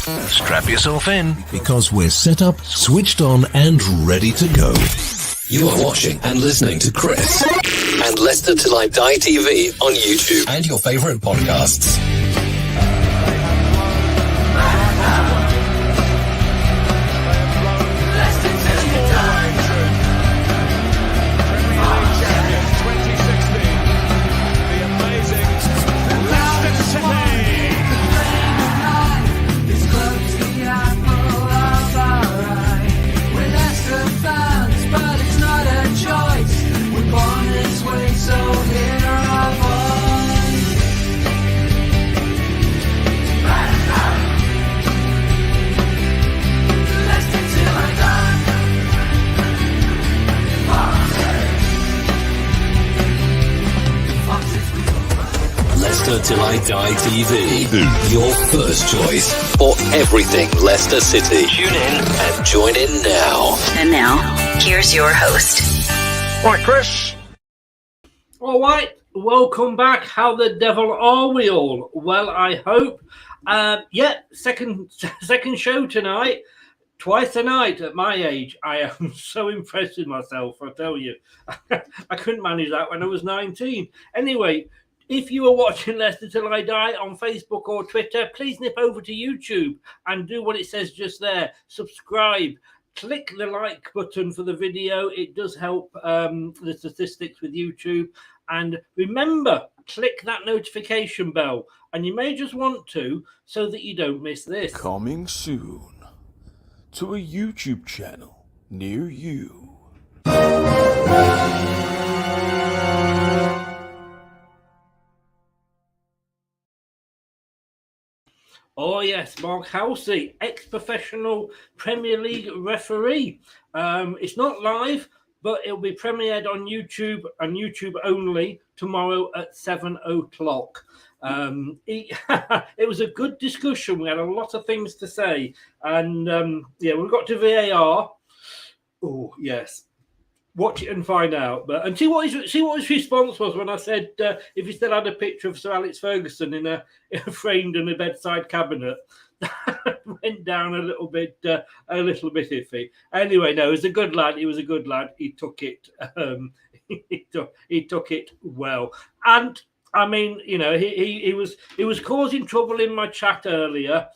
Strap yourself in, because we're set up, switched on, and ready to go. You are watching and listening to Chris and Leicester Till I Die TV on YouTube and your favourite podcasts. Till I Die TV, your first choice for everything Leicester City. Tune in and join in now. And now, here's your host. Right, Chris. All right, welcome back. How the devil are we all? Well, I hope. Second show tonight. Twice a night at my age. I am so impressed with myself, I tell you. I couldn't manage that when I was 19. Anyway, if you are watching Leicester Till I Die on Facebook or Twitter, please nip over to YouTube and do what it says just there. Subscribe. Click the like button for the video. It does help the statistics with YouTube. And remember, click that notification bell. And you may just want to so that you don't miss this. Coming soon to a YouTube channel near you. Oh, yes, Mark Halsey, ex-professional Premier League referee. It's not live, but it'll be premiered on YouTube and YouTube only tomorrow at 7 o'clock. It was a good discussion. We had a lot of things to say. And, we got to VAR. Oh, yes. Watch it and find out, and see what his response was when I said if he still had a picture of Sir Alex Ferguson in a framed in a bedside cabinet. That went down a little bit iffy. Anyway, no, he was a good lad. He was a good lad. He took it. He took it well, and I mean, you know, he was causing trouble in my chat earlier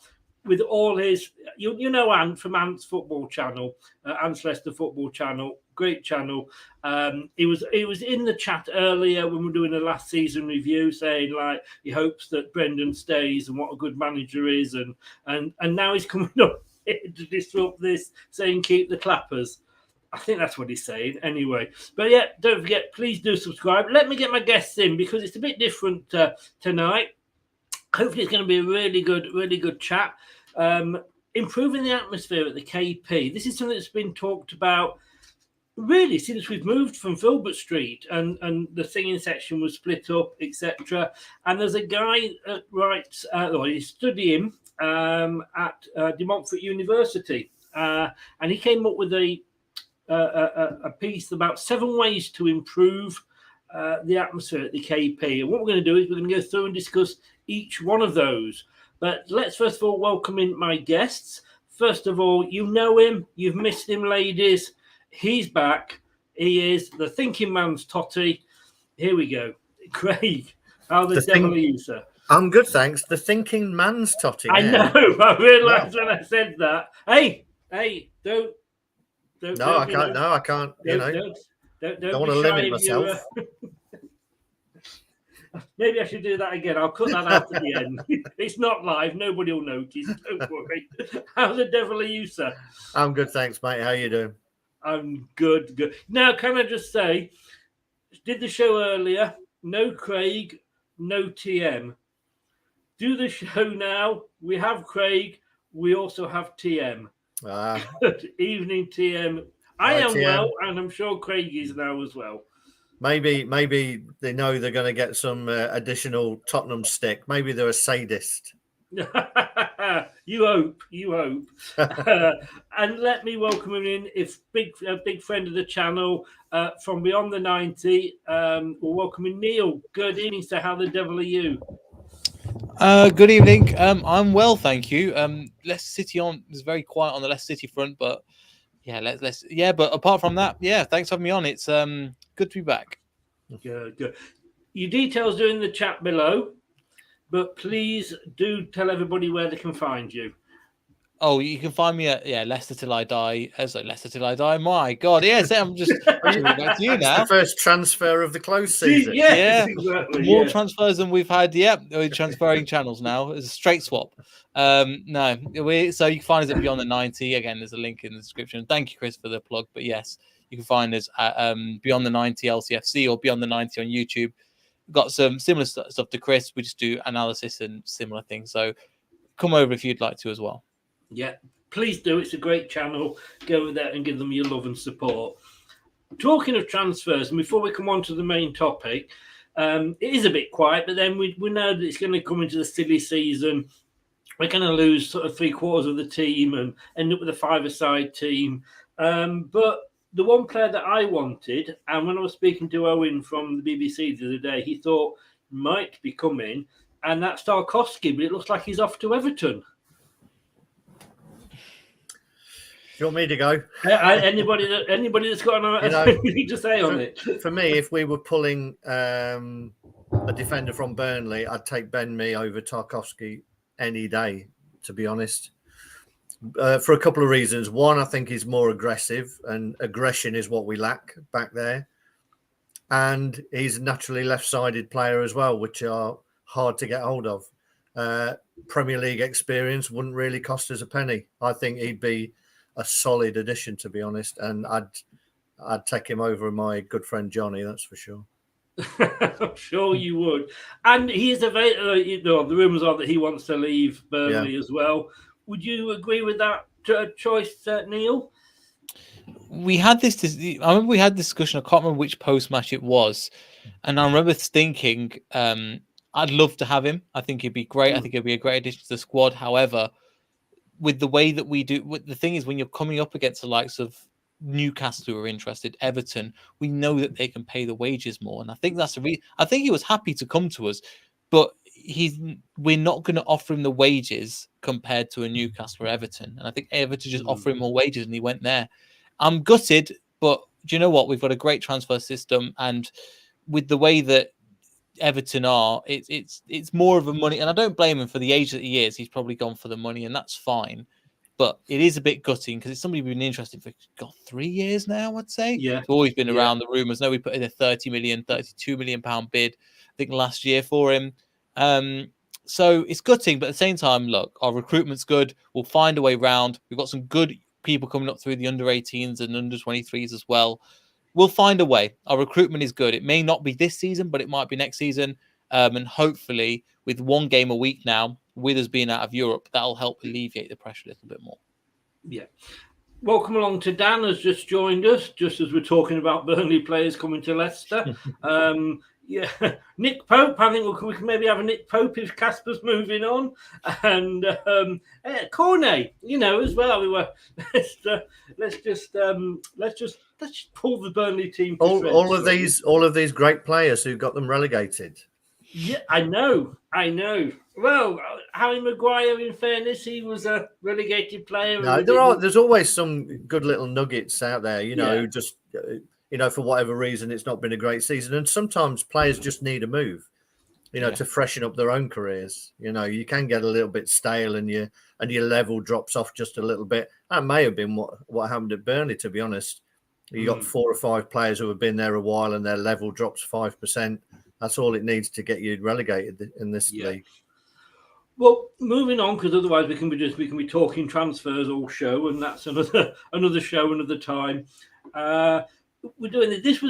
with all his, you know, Ant from Ant's football channel, Ant's Leicester football channel. Great channel. He was in the chat earlier when we were doing the last season review, saying like he hopes that Brendan stays and what a good manager is, and now he's coming up to disrupt this, saying keep the clappers. I think that's what he's saying anyway. But yeah, don't forget, please do subscribe. Let me get my guests in because it's a bit different tonight. Hopefully it's going to be a really good chat. Improving the atmosphere at the KP. This is something that's been talked about really since we've moved from Filbert Street and the singing section was split up, etc. And there's a guy that writes, he's studying at De Montfort University, and he came up with a piece about 7 ways to improve the atmosphere at the KP. And what we're going to do is we're going to go through and discuss each one of those. But let's first of all welcome in my guests. First of all, you know him, you've missed him, ladies. He's back. He is the thinking man's Totty. Here we go. Craig, how the devil are you, sir? I'm good, thanks. The thinking man's Totty. I know. I realised when I said that. Hey, don't. No, I can't. No, I can't. Don't want to limit myself. Maybe I should do that again. I'll cut that out at the end. It's not live. Nobody will notice. Don't worry. How the devil are you, sir? I'm good, thanks, mate. How you doing? I'm good. Now, can I just say, did the show earlier. No Craig, no TM. Do the show now. We have Craig. We also have TM. Good evening, TM. I am TM. Well, and I'm sure Craig is now as well. Maybe they know they're going to get some additional Tottenham stick. Maybe they're a sadist. You hope. And let me welcome him in. If a big friend of the channel from Beyond the 90. We're welcoming Neil. Good evening, sir. How the devil are you? Good evening. I'm well, thank you. Leicester City is very quiet on the Leicester City front, but yeah, let's yeah. But apart from that, yeah, thanks for having me on. It's good to be back. Good. Your details are in the chat below, but please do tell everybody where they can find you. Oh, you can find me at Leicester Till I Die. Leicester Till I Die. My God, yes, I'm just back to you now. The first transfer of the closed season. Yes, exactly. More transfers than we've had. Yeah, we're transferring channels now. It's a straight swap. So you can find us at Beyond the 90. Again, there's a link in the description. Thank you, Chris, for the plug. But yes, you can find us at Beyond the 90 LCFC or Beyond the 90 on YouTube. We've got some similar stuff to Chris. We just do analysis and similar things. So come over if you'd like to as well. Yeah, please do. It's a great channel. Go over there and give them your love and support. Talking of transfers, and before we come on to the main topic, it is a bit quiet, but then we know that it's going to come into the silly season. We're going to lose sort of 3/4 of the team and end up with a five-a-side team. But the one player that I wanted, and when I was speaking to Owen from the BBC the other day, he thought might be coming, and that's Tarkowski, but it looks like he's off to Everton. Do you want me to go? Anybody that's got anything to say on it? For me, if we were pulling a defender from Burnley, I'd take Ben Mee over Tarkowski any day, to be honest. For a couple of reasons. One, I think he's more aggressive, and aggression is what we lack back there. And he's a naturally left-sided player as well, which are hard to get hold of. Premier League experience wouldn't really cost us a penny. I think he'd be a solid addition, to be honest, and I'd take him over my good friend Johnny, that's for sure. I'm sure you would. And he is available. The rumours are that he wants to leave Burnley as well. Would you agree with that choice, Neil? We had this. I remember we had this discussion. I can't remember which post match it was, and I remember thinking, I'd love to have him. I think he'd be great. I think he'd be a great addition to the squad. However, with the way that we do, the thing is, when you're coming up against the likes of Newcastle who are interested, Everton, we know that they can pay the wages more, and I think that's the reason. I think he was happy to come to us, but we're not going to offer him the wages compared to a Newcastle or Everton, and I think Everton just offer him more wages, and he went there. I'm gutted, but do you know what? We've got a great transfer system, and with the way that Everton are, it's more of a money, and I don't blame him for the age that he is. He's probably gone for the money, and that's fine. But it is a bit gutting because it's somebody we've been interested for 3 years now, I'd say. Yeah, it's always been around the rumours. No, we put in a 32 million pound bid, I think, last year for him. So it's gutting, but at the same time, look, our recruitment's good. We'll find a way round. We've got some good people coming up through the under 18s and under 23s as well. We'll find a way. Our recruitment is good. It may not be this season, but it might be next season. And hopefully, with one game a week now, with us being out of Europe, that'll help alleviate the pressure a little bit more. Yeah. Welcome along to Dan, has just joined us, just as we're talking about Burnley players coming to Leicester. Nick Pope, I think we can maybe have a Nick Pope if Casper's moving on. And Cornet, as well. We were let's just pull the Burnley team. All of these great players who got them relegated. Yeah, I know. Well, Harry Maguire, in fairness, he was a relegated player. No, there's always some good little nuggets out there, just for whatever reason, it's not been a great season. And sometimes players just need a move, to freshen up their own careers. You can get a little bit stale and your level drops off just a little bit. That may have been what happened at Burnley, to be honest. You got 4 or 5 players who have been there a while and their level drops 5%. That's all it needs to get you relegated in this league. Well, moving on, because otherwise we can be talking transfers all show, and that's another show, another time. We're doing this.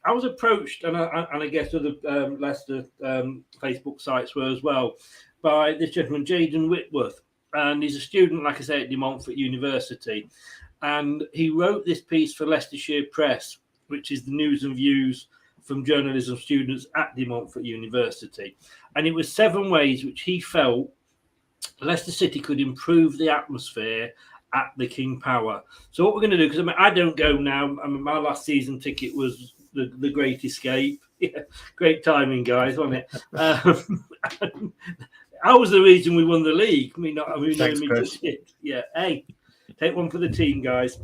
I was approached, and I guess other Leicester Facebook sites were as well, by this gentleman Jayden Whitworth, and he's a student, like I say, at De Montfort University, and he wrote this piece for Leicestershire Press, which is the news and views from journalism students at De Montfort University. And it was 7 ways which he felt Leicester City could improve the atmosphere at the King Power. So what we're going to do, because I don't go now. My last season ticket was the Great Escape. Yeah, great timing, guys, wasn't it? I was the reason we won the league. Thanks, Chris. Yeah, hey, take one for the team, guys.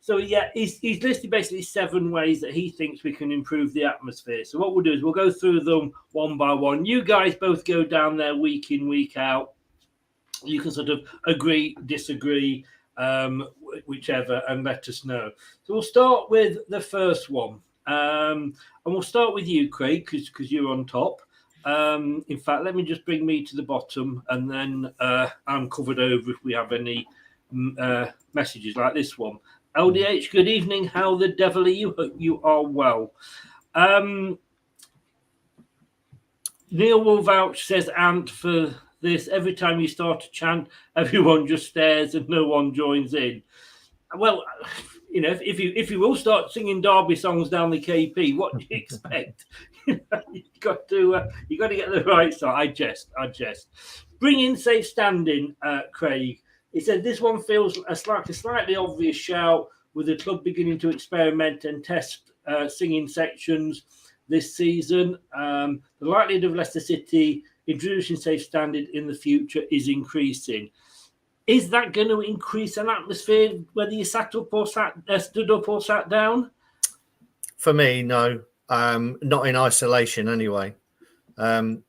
So yeah, he's listed basically 7 ways that he thinks we can improve the atmosphere. So what we'll do is we'll go through them one by one. You guys both go down there week in, week out. You can sort of agree, disagree, whichever, and let us know. So we'll start with the first one. And we'll start with you, Craig, because you're on top. In fact, let me just bring me to the bottom, and then I'm covered over if we have any messages like this one. LDH, good evening. How the devil are you? Hope you are well. Neil will vouch, says Ant, for this. Every time you start a chant, everyone just stares and no one joins in. Well, if you will start singing Derby songs down the KP, what do you expect? You've got to get the right side. I jest. Bring in safe standing, Craig. He said this one feels a slightly obvious shout, with the club beginning to experiment and test singing sections this season. The likelihood of Leicester City introducing safe standing in the future is increasing. Is that going to increase an atmosphere whether you stood up or sat down? For me, no. Not in isolation, anyway. The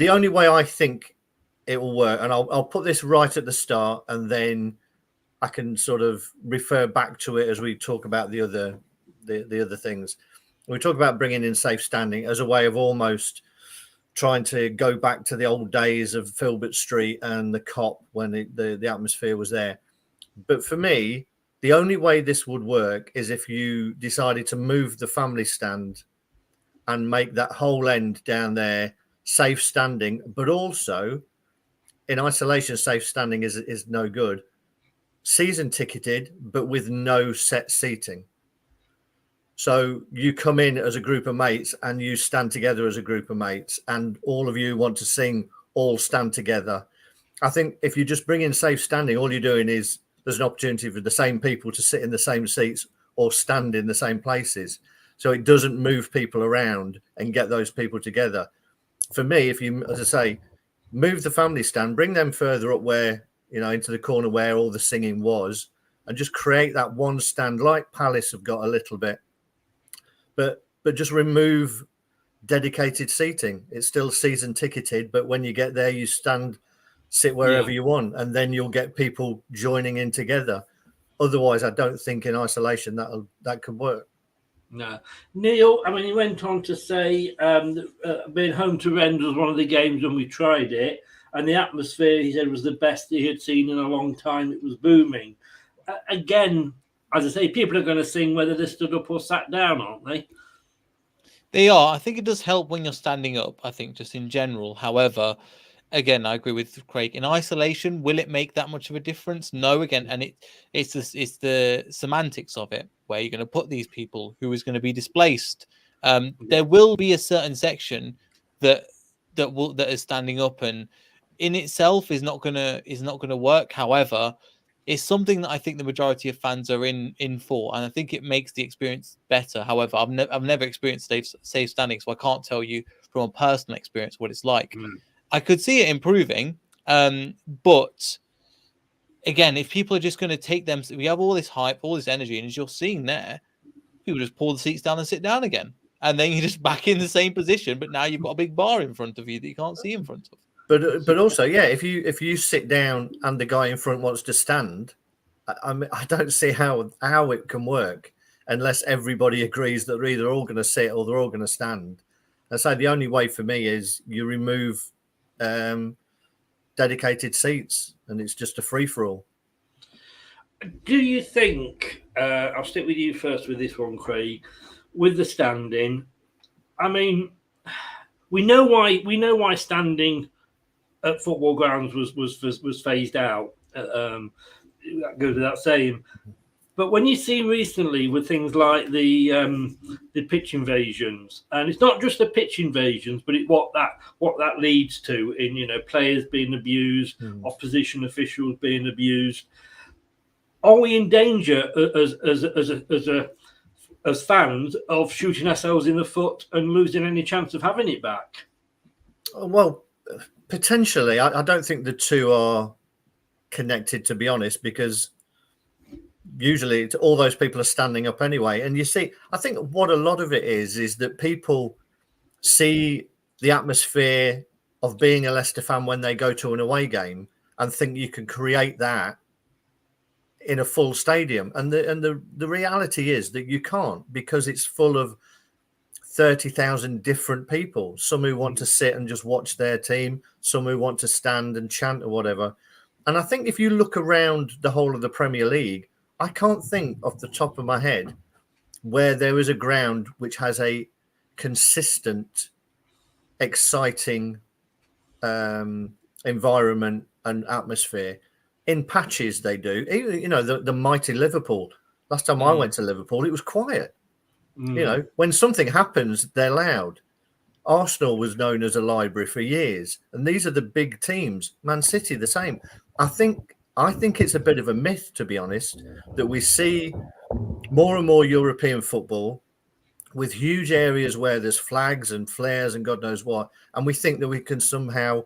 only way I think it will work, and I'll put this right at the start, and then I can sort of refer back to it as we talk about the other things. We talk about bringing in safe standing as a way of almost trying to go back to the old days of Filbert Street and the COP when the atmosphere was there. But for me, the only way this would work is if you decided to move the family stand and make that whole end down there safe standing, but also in isolation, safe standing is no good. Season ticketed, but with no set seating. So you come in as a group of mates and you stand together as a group of mates, and all of you want to sing, all stand together. I think if you just bring in safe standing, all you're doing is there's an opportunity for the same people to sit in the same seats or stand in the same places. So it doesn't move people around and get those people together. For me, if you, as I say, move the family stand, bring them further up where, into the corner where all the singing was, and just create that one stand like Palace have got a little bit. But just remove dedicated seating. It's still season ticketed, but when you get there, you sit wherever you want, and then you'll get people joining in together. Otherwise, I don't think in isolation that could work. No. Neil, he went on to say being home to Rennes was one of the games when we tried it, and the atmosphere, he said, was the best he had seen in a long time. It was booming. Again, as I say, people are going to sing whether they stood up or sat down, aren't they? They are. I think it does help when you're standing up, I think, just in general. However, again, I agree with Craig. In isolation, will it make that much of a difference? No, again, and it's the semantics of it, where you're going to put these people who is going to be displaced. There will be a certain section that is standing up, and in itself is not gonna work. However, it's something that I think the majority of fans are in for, and I think it makes the experience better. However, I've never experienced safe standing, so I can't tell you from a personal experience what it's like. I could see it improving, but again, if people are just going to take them, we have all this hype, all this energy, and as you're seeing there, people just pull the seats down and sit down again, and then you're just back in the same position, but now you've got a big bar in front of you that you can't see in front of. But also, yeah, if you sit down and the guy in front wants to stand, I don't see how it can work unless everybody agrees that they're either all going to sit or they're all going to stand. And so the only way for me is you remove dedicated seats, and it's just a free-for-all. Do you think, I'll stick with you first with this one, Craig, with the standing, we know why standing at football grounds was phased out. That goes without saying. But when you see recently with things like the pitch invasions, and it's not just the pitch invasions, but what that leads to in players being abused, opposition officials being abused. Are we in danger as as fans of shooting ourselves in the foot and losing any chance of having it back? Well, potentially. I don't think the two are connected, to be honest, because usually all those people are standing up anyway. And you see, I think what a lot of it is that people see the atmosphere of being a Leicester fan when they go to an away game and think you can create that in a full stadium. And the reality is that you can't, because it's full of 30,000 different people. Some who want to sit and just watch their team, some who want to stand and chant or whatever. And I think if you look around the whole of the Premier League, I can't think off the top of my head where there is a ground which has a consistent, exciting environment and atmosphere. In patches, they do. You know, the mighty Liverpool. Last time I went to Liverpool, it was quiet. You know, when something happens, they're loud. Arsenal was known as a library for years, and these are the big teams. Man City, the same. I think it's a bit of a myth, to be honest, that we see more and more European football with huge areas where there's flags and flares and God knows what, and we think that we can somehow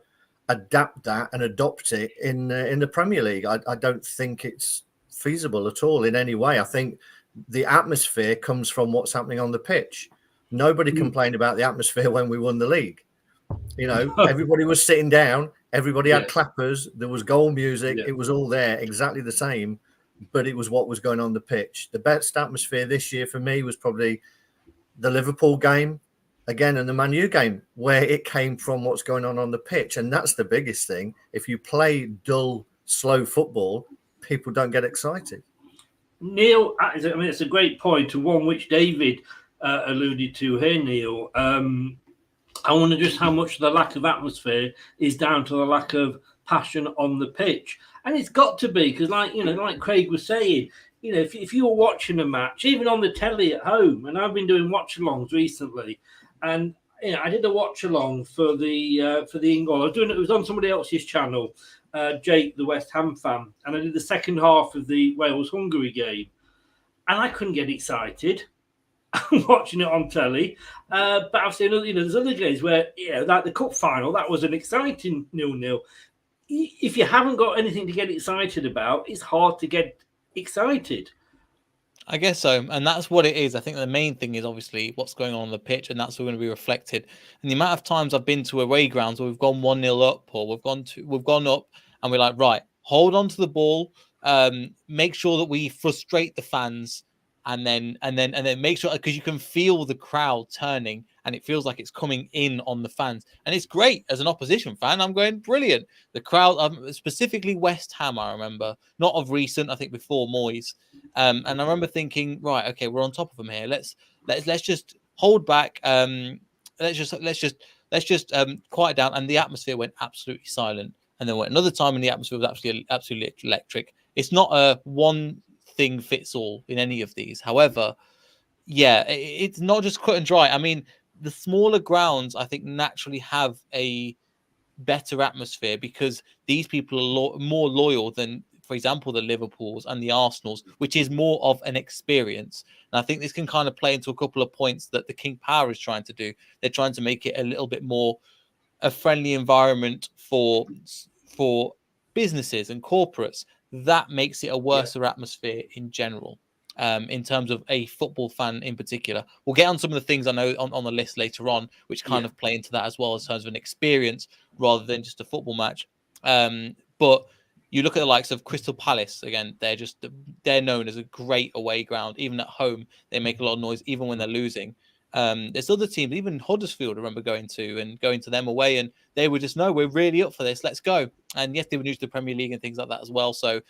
adapt that and adopt it in the Premier League. I don't think it's feasible at all in any way. I think the atmosphere comes from what's happening on the pitch. Nobody complained about the atmosphere when we won the league. You know, everybody was sitting down, everybody had clappers, there was goal music, it was all there, exactly the same, but it was what was going on the pitch. The best atmosphere this year for me was probably the Liverpool game, again, and the Man U game, where it came from what's going on the pitch. And that's the biggest thing. If you play dull, slow football, people don't get excited. Neil, I mean, it's a great point, and one which David alluded to here, Neil. I wonder just how much the lack of atmosphere is down to the lack of passion on the pitch. And it's got to be, because like Craig was saying, you know, if you were watching a match, even on the telly at home, and I've been doing watch-alongs recently, and you know, I did a watch-along for the England. I was doing it was on somebody else's channel, Jake, the West Ham fan, and I did the second half of the Wales-Hungary game, and I couldn't get excited watching it on telly. But I've seen, you know, there's other games where, like the cup final, that was an exciting 0-0. If you haven't got anything to get excited about, it's hard to get excited. I guess so, and that's what it is. I think the main thing is obviously what's going on the pitch, and that's going to be reflected. And the amount of times I've been to away grounds where we've gone 1-0 up, or we've gone up, and we're like, right, hold on to the ball, make sure that we frustrate the fans, and then make sure, because you can feel the crowd turning, and it feels like it's coming in on the fans, and it's great. As an opposition fan, I'm going brilliant. The crowd, specifically West Ham, I remember, not of recent, I think before Moyes, and I remember thinking, right, okay, we're on top of them here. Let's just hold back. Let's just quiet down, and the atmosphere went absolutely silent. And then went another time, and the atmosphere was absolutely electric. It's not a one thing fits all in any of these. However, it's not just cut and dry. I mean, the smaller grounds, I think, naturally have a better atmosphere because these people are more loyal than, for example, the Liverpools and the Arsenals, which is more of an experience. And I think this can kind of play into a couple of points that the King Power is trying to do. They're trying to make it a little bit more a friendly environment for businesses and corporates. That makes it a worse atmosphere in general, in terms of a football fan in particular. We'll get on some of the things I know on the list later on, which kind of play into that as well, in terms of an experience rather than just a football match. But you look at the likes of Crystal Palace, again, they're known as a great away ground. Even at home, they make a lot of noise, even when they're losing. There's other teams, even Huddersfield, I remember going to them away, and they were just, no, we're really up for this, let's go. And yes, they were new to the Premier League and things like that as well. So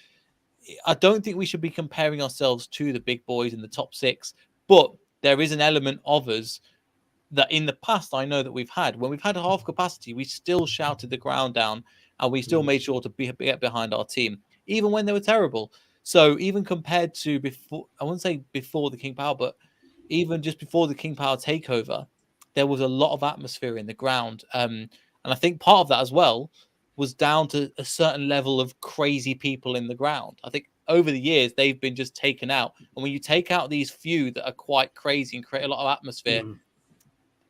I don't think we should be comparing ourselves to the big boys in the top six, but there is an element of us that in the past I know that we've had. When we've had a half capacity, we still shouted the ground down, and we still made sure to get behind our team, even when they were terrible. So even compared to before, I wouldn't say before the King Power, but even just before the King Power takeover, there was a lot of atmosphere in the ground. And I think part of that as well was down to a certain level of crazy people in the ground. I think over the years, they've been just taken out. And when you take out these few that are quite crazy and create a lot of atmosphere,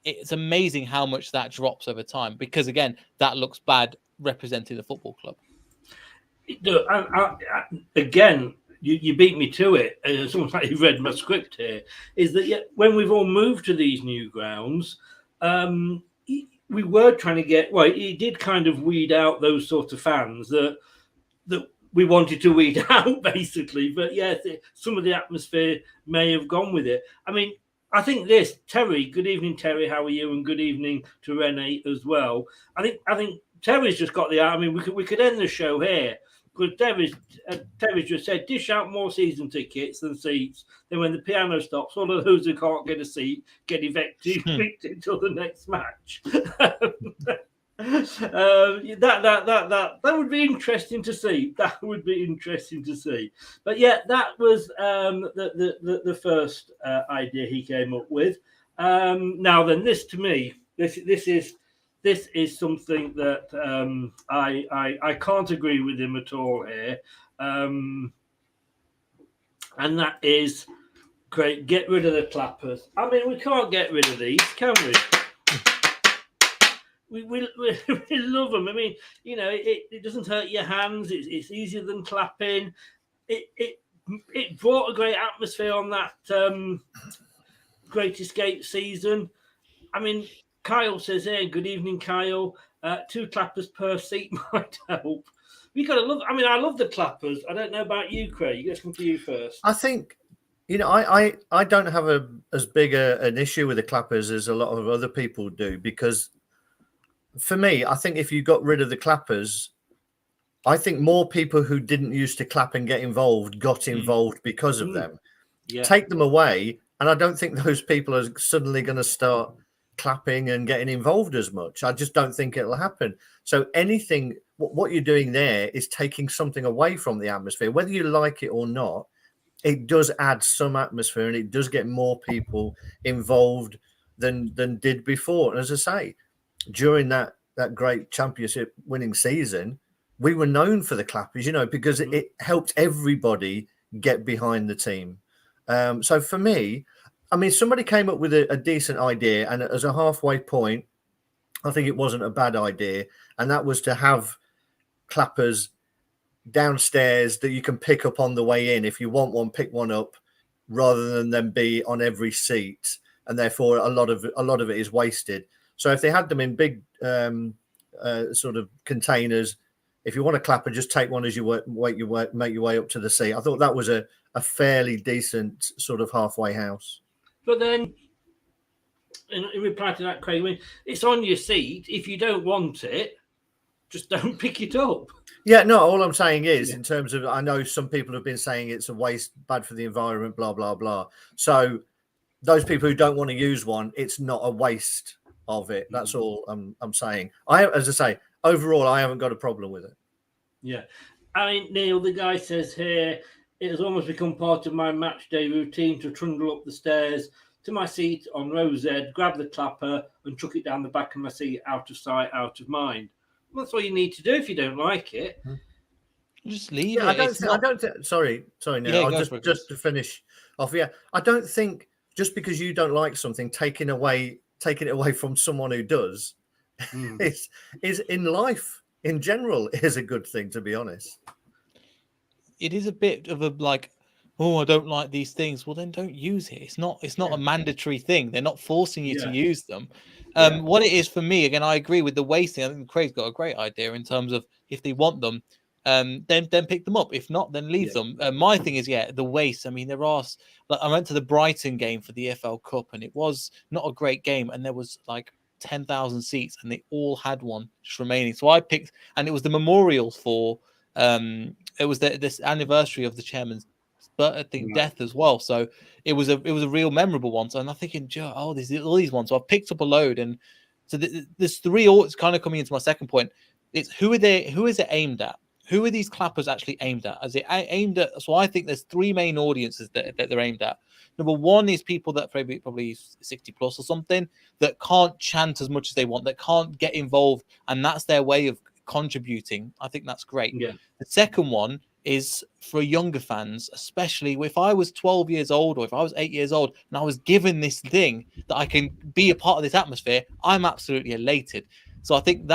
it's amazing how much that drops over time. Because again, that looks bad representing the football club. Again, you beat me to it. It's almost like you read my script here. Is that when we've all moved to these new grounds, we were trying to get. Well, he did kind of weed out those sort of fans that we wanted to weed out, basically. But yes, some of the atmosphere may have gone with it. I mean, I think this, Terry. Good evening, Terry. How are you? And good evening to Renee as well. I think Terry's just got the. I mean, we could end the show here. Because Terry just said, dish out more season tickets than seats. Then when the piano stops, all of those who can't get a seat get evicted until the next match. That would be interesting to see. That would be interesting to see. But yeah, that was the first idea he came up with. Now then, this to me, this is something that I can't agree with him at all here. And that is, great, get rid of the clappers. I mean, we can't get rid of these, can we? We love them. I mean, you know, it doesn't hurt your hands. It's easier than clapping. It brought a great atmosphere on that Great Escape season. I mean, Kyle says here, good evening, Kyle. 2 clappers per seat might help. We got to love. I mean, I love the clappers. I don't know about you, Craig. Let's come to you first. I think, you know, I don't have as big an issue with the clappers as a lot of other people do, because for me, I think if you got rid of the clappers, I think more people who didn't used to clap and get involved got involved because of them. Yeah. Take them away, and I don't think those people are suddenly going to start clapping and getting involved as much. I just don't think it'll happen. So anything, what you're doing there is taking something away from the atmosphere, whether you like it or not. It does add some atmosphere, and it does get more people involved than did before. And as I say, during that great championship winning season, we were known for the clappers, you know, because it helped everybody get behind the team. So for me, I mean, somebody came up with a decent idea, and as a halfway point, I think it wasn't a bad idea, and that was to have clappers downstairs that you can pick up on the way in. If you want one, pick one up, rather than them be on every seat, and therefore a lot of it is wasted. So if they had them in big sort of containers, if you want a clapper, just take one as you make your way up to the seat. I thought that was a fairly decent sort of halfway house. But then, in reply to that, Craig, I mean, it's on your seat. If you don't want it, just don't pick it up. Yeah, no, all I'm saying is, in terms of, I know some people have been saying it's a waste, bad for the environment, blah, blah, blah. So those people who don't want to use one, it's not a waste of it. That's all I'm saying. As I say, overall, I haven't got a problem with it. Yeah. I mean, Neil, the guy says here, it has almost become part of my match day routine to trundle up the stairs to my seat on row Z, grab the clapper and chuck it down the back of my seat, out of sight, out of mind. Well, that's all you need to do if you don't like it. Just leave it. Sorry, Neil. Just to finish off. Yeah, I don't think just because you don't like something, taking it away from someone who does, is in life in general is a good thing, to be honest. It is a bit of a like, oh, I don't like these things. Well, then don't use it. It's not a mandatory thing. They're not forcing you to use them. What it is for me, again, I agree with the wasting. I think Craig's got a great idea in terms of if they want them, then pick them up. If not, then leave them. My thing is, the waste. I mean, there are. Like, I went to the Brighton game for the EFL Cup, and it was not a great game, and there was like 10,000 seats, and they all had one just remaining. So I picked, and it was the memorial for. It was this anniversary of the chairman's death as well. So it was a real memorable one. So I'm thinking, there's all these ones. So I've picked up a load, and so there's three. It's kind of coming into my second point. It's who is it aimed at? Who are these clappers actually aimed at? Is it aimed at? So I think there's three main audiences that they're aimed at. Number one is people that probably 60 plus or something that can't chant as much as they want, that can't get involved, and that's their way of contributing. I think that's great. Yeah. The second one is for younger fans, especially if I was 12 years old or if I was 8 years old and I was given this thing that I can be a part of this atmosphere, I'm absolutely elated. So I think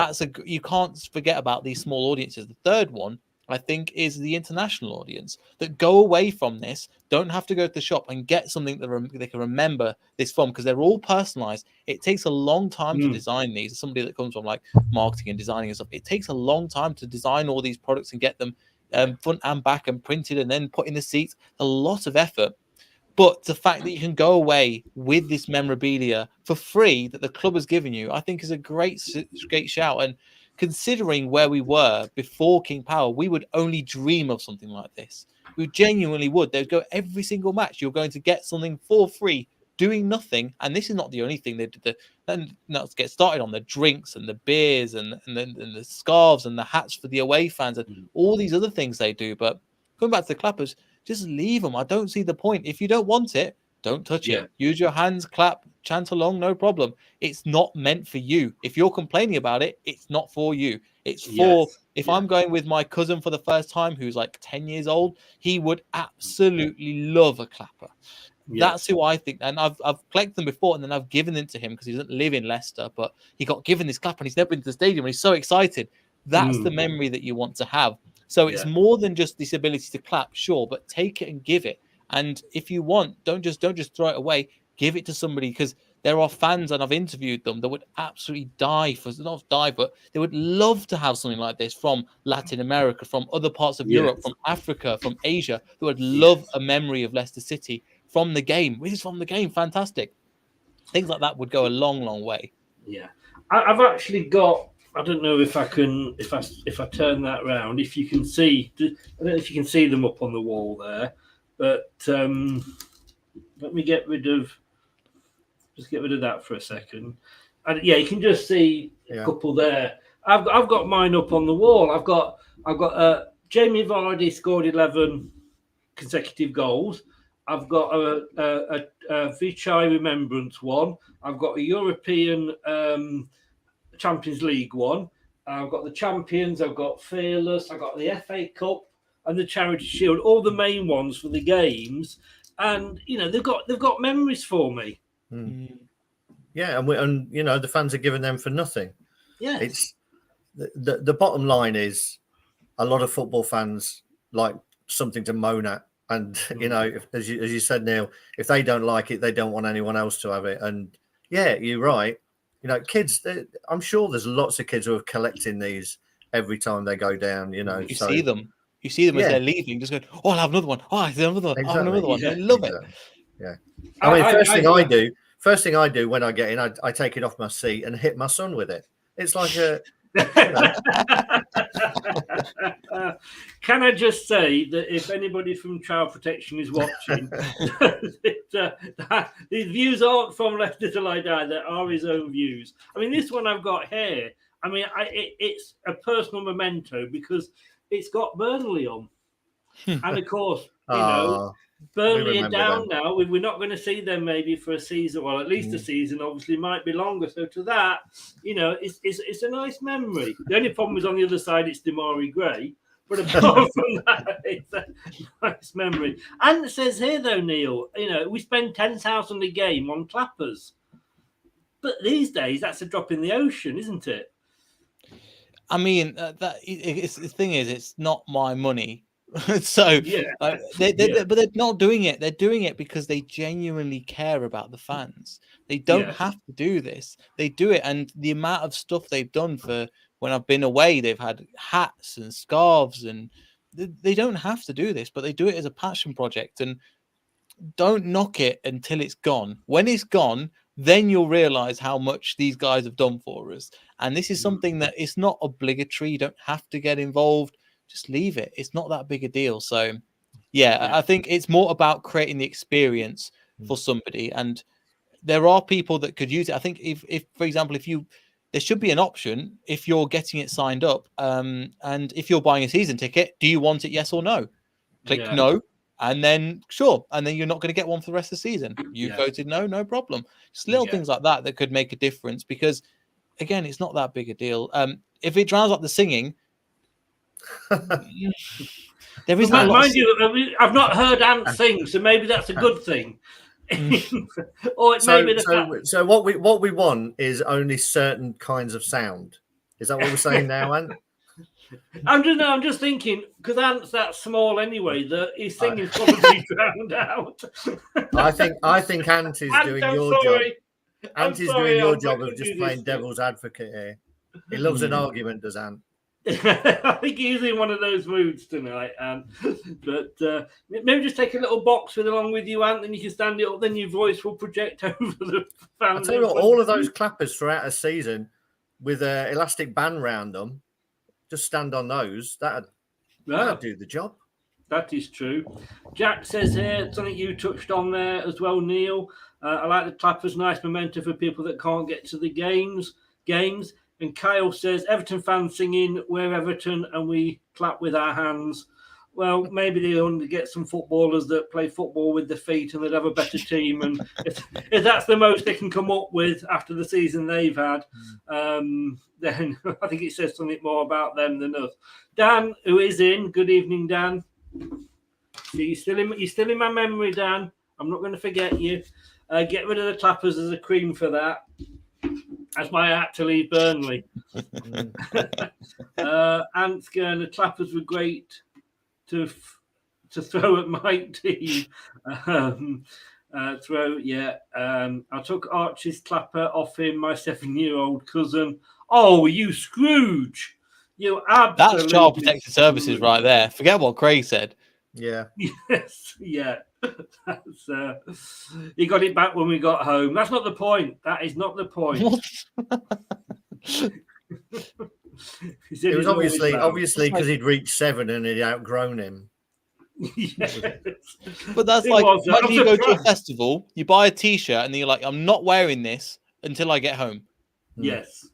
you can't forget about these small audiences. The third one, I think, is the international audience that go away from this, don't have to go to the shop and get something that they can remember this from, because they're all personalized. It takes a long time to design these. As somebody that comes from like marketing and designing and stuff, it takes a long time to design all these products and get them front and back and printed and then put in the seats. A lot of effort. But the fact that you can go away with this memorabilia for free that the club has given you, I think is a great shout. And considering where we were before King Power, we would only dream of something like this. We genuinely would. They'd go every single match. You're going to get something for free, doing nothing. And this is not the only thing they did. Then let's get started on the drinks and the beers and the scarves and the hats for the away fans and all these other things they do. But going back to the clappers, just leave them. I don't see the point. If you don't want it, don't touch it. Use your hands, clap, chant along, no problem. It's not meant for you. If you're complaining about it, it's not for you. It's for, if I'm going with my cousin for the first time, who's like 10 years old, he would absolutely love a clapper. That's who I think. And I've collected them before, and then I've given them to him because he doesn't live in Leicester, but he got given this clapper and he's never been to the stadium and he's so excited. That's the memory that you want to have. So it's more than just this ability to clap, sure, but take it and give it. And if you want, don't just throw it away. Give it to somebody, because there are fans, and I've interviewed them, that would absolutely not die, but they would love to have something like this from Latin America, from other parts of Europe, from Africa, from Asia, that would love a memory of Leicester City from the game. This is from the game, fantastic. Things like that would go a long, long way. Yeah, I've actually got. I don't know if I can, if I turn that round, if you can see, I don't know if you can see them up on the wall there, but let me get rid of that for a second. And yeah, you can just see a couple there. I've got mine up on the wall. I've got Jamie Vardy scored 11 consecutive goals. I've got a Vichai Remembrance one. I've got a European Champions League one. I've got the Champions. I've got Fearless. I've got the FA Cup and the Charity Shield. All the main ones for the games, and they've got memories for me. Yeah, and the fans are giving them for nothing. Yeah, it's the bottom line is a lot of football fans like something to moan at, and as you said, Neil, if they don't like it, they don't want anyone else to have it. And yeah, you're right. Kids, I'm sure there's lots of kids who are collecting these every time they go down, You see them as they're leaving, just going, oh, I'll have another one. Oh, I'll have another one. Exactly. I'll have another one. They love it. Yeah. I mean, first thing I do when I get in, I take it off my seat and hit my son with it. It's like a... Can I just say that if anybody from Child Protection is watching, these views aren't from Leicester Till I Die, they are his own views. I mean, this one I've got here, I mean, it's a personal memento because it's got Burnley on. And of course, Burnley are down now. We're not going to see them maybe for a season, well, at least a season. Obviously, might be longer. So to that, it's a nice memory. The only problem is on the other side, it's Damari Gray. But apart from that, it's a nice memory. And it says here, though, Neil, we spend 10,000 a game on clappers. But these days, that's a drop in the ocean, isn't it? I mean, the thing is, it's not my money. So but they're not doing it. They're doing it because they genuinely care about the fans. They don't have to do this. They do it, and the amount of stuff they've done for when I've been away, they've had hats and scarves, and they don't have to do this, but they do it as a passion project. And don't knock it until it's gone. When it's gone, then you'll realize how much these guys have done for us. And this is something that it's not obligatory. You don't have to get involved. Just leave it. It's not that big a deal. So, I think it's more about creating the experience for somebody. And there are people that could use it. I think if for example, there should be an option if you're getting it signed up, and if you're buying a season ticket, do you want it? Yes or no? Click no, and then sure, and then you're not going to get one for the rest of the season. You voted no problem. Just little things like that could make a difference, because again, it's not that big a deal. If it drowns out the singing, There isn't a lot Mind you, I've not heard Ant sing, so maybe that's a good thing. Or it may be the fact. So what we want is only certain kinds of sound. Is that what we're saying now, Ant? I'm just thinking, because Ant's that small anyway, that his singing's probably drowned out. I think Ant is doing your job. Ant is doing your job of just playing devil's advocate here. He loves an argument, does Ant? I think he's in one of those moods tonight, Ant. But maybe just take a little box along with you, Ant, and you can stand it up. Then your voice will project over the fans. I'll tell you what, all of those clappers throughout a season with an elastic band round them, just stand on those. That'd do the job. That is true. Jack says here, something you touched on there as well, Neil. I like the clappers, nice memento for people that can't get to the games. And Kyle says, Everton fans singing, we're Everton, and we clap with our hands. Well, maybe they want to get some footballers that play football with their feet and they'd have a better team. And if that's the most they can come up with after the season they've had, then I think it says something more about them than us. Dan, who is in, good evening, Dan. You're still in my memory, Dan. I'm not going to forget you. Get rid of the clappers as a cream for that. That's why I had to leave Burnley. Ant's going, the clappers were great to throw at my team. I took Archie's clapper off him, my 7-year-old cousin. Oh, you Scrooge! You absolutely. That's Child Protective Services right there. Forget what Craig said. Yeah. Yes. Yeah. That's, he got it back when we got home. That's not the point. That is not the point. It was obviously because he'd reached 7 and he'd outgrown him. Yes. But that's It like was. when you go to a festival, you buy a T-shirt and then you're like, I'm not wearing this until I get home. Yes.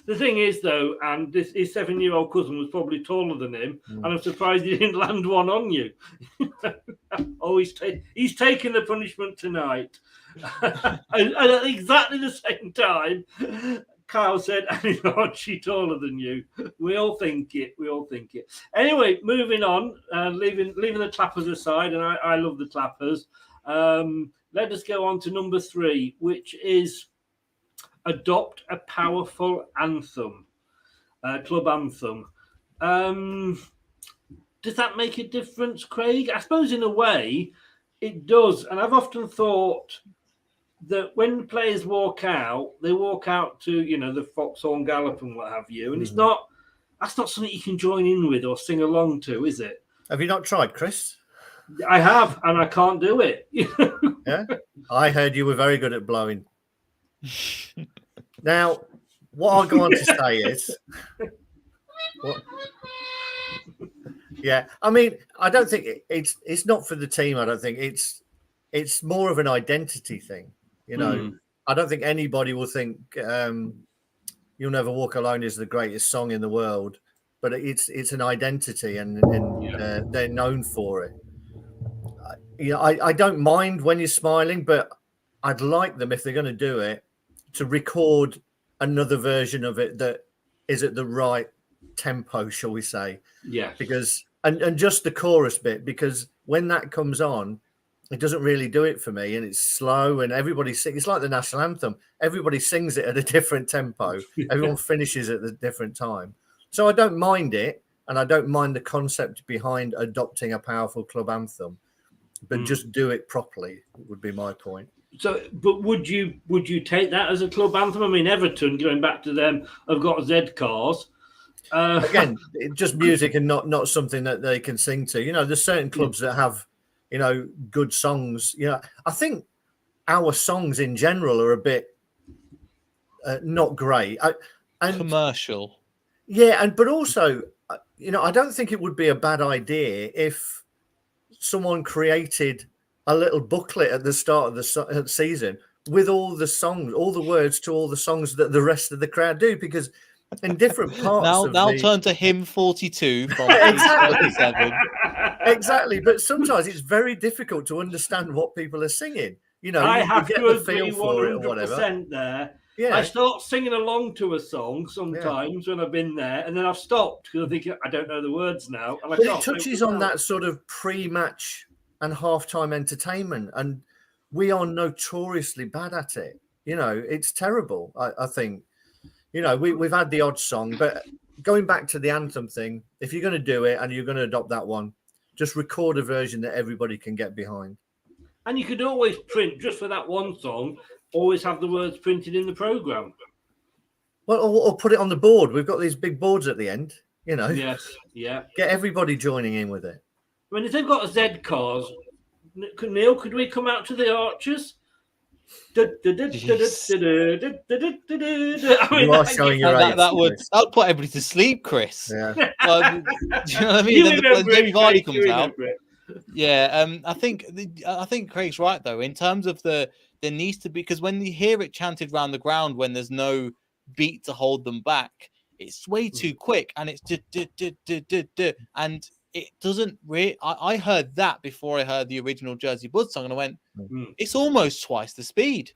The thing is, though, and his 7-year-old cousin was probably taller than him, and I'm surprised he didn't land one on you. Oh, he's taking the punishment tonight. and at exactly the same time, Kyle said, and he's not she taller than you. We all think it. Anyway, moving on, leaving the clappers aside, and I love the clappers. Let us go on to number 3, which is adopt a powerful anthem, club anthem. Does that make a difference, Craig? I suppose in a way it does. And I've often thought that when players walk out, they walk out to, the Foxhorn Gallop and what have you. And that's not something you can join in with or sing along to, is it? Have you not tried, Chris? I have, and I can't do it. Yeah. I heard you were very good at blowing. Now, what I'll go on to say is, yeah, I mean, I don't think it's not for the team. I don't think it's more of an identity thing. I don't think anybody will think "You'll Never Walk Alone" is the greatest song in the world, but it's an identity, and they're known for it. I don't mind when you're smiling, but I'd like them, if they're going to do it, to record another version of it that is at the right tempo, shall we say? Yeah. Because and just the chorus bit, because when that comes on, it doesn't really do it for me, and it's slow, and everybody sings. It's like the national anthem. Everybody sings it at a different tempo. Everyone finishes at a different time. So I don't mind it, and I don't mind the concept behind adopting a powerful club anthem, but just do it properly would be my point. So, but would you take that as a club anthem? I mean, Everton, going back to them, have got Z cars. Again, just music and not something that they can sing to. There's certain clubs that have, good songs. I think our songs in general are a bit not great. And commercial. Yeah, but also, I don't think it would be a bad idea if someone created a little booklet at the start of the season with all the songs, all the words to all the songs that the rest of the crowd do, because in different parts now turn to hymn 42 from exactly. 37. Exactly, but sometimes it's very difficult to understand what people are singing. I have you get to the feel agree for it or whatever. 100% there. Yeah. I start singing along to a song sometimes when I've been there, and then I've stopped because I think I don't know the words now. And I But can't it touches on that sort of pre-match and halftime entertainment, and we are notoriously bad at it. You know, it's terrible. I think, you know, we've had the odd song, but going back to the anthem thing, if you're going to do it and you're going to adopt that one, just record a version that everybody can get behind. And you could always print, just for that one song, always have the words printed in the programme. Well, or put it on the board. We've got these big boards at the end, you know. Yes, yeah. Get everybody joining in with it. I mean, if they've got a Z cars, Neil, could we come out to the Archers? You are showing your age. That would put everybody to sleep, Chris. Yeah. Do you know what I mean? You Then remember Jamie it, Vardy Craig, comes you out. remember it. Yeah, I think Craig's right though. In terms of there needs to be, because when you hear it chanted round the ground when there's no beat to hold them back, it's way too quick, and it's and it doesn't really. I heard that before I heard the original Jersey Bud song, and I went, it's almost twice the speed.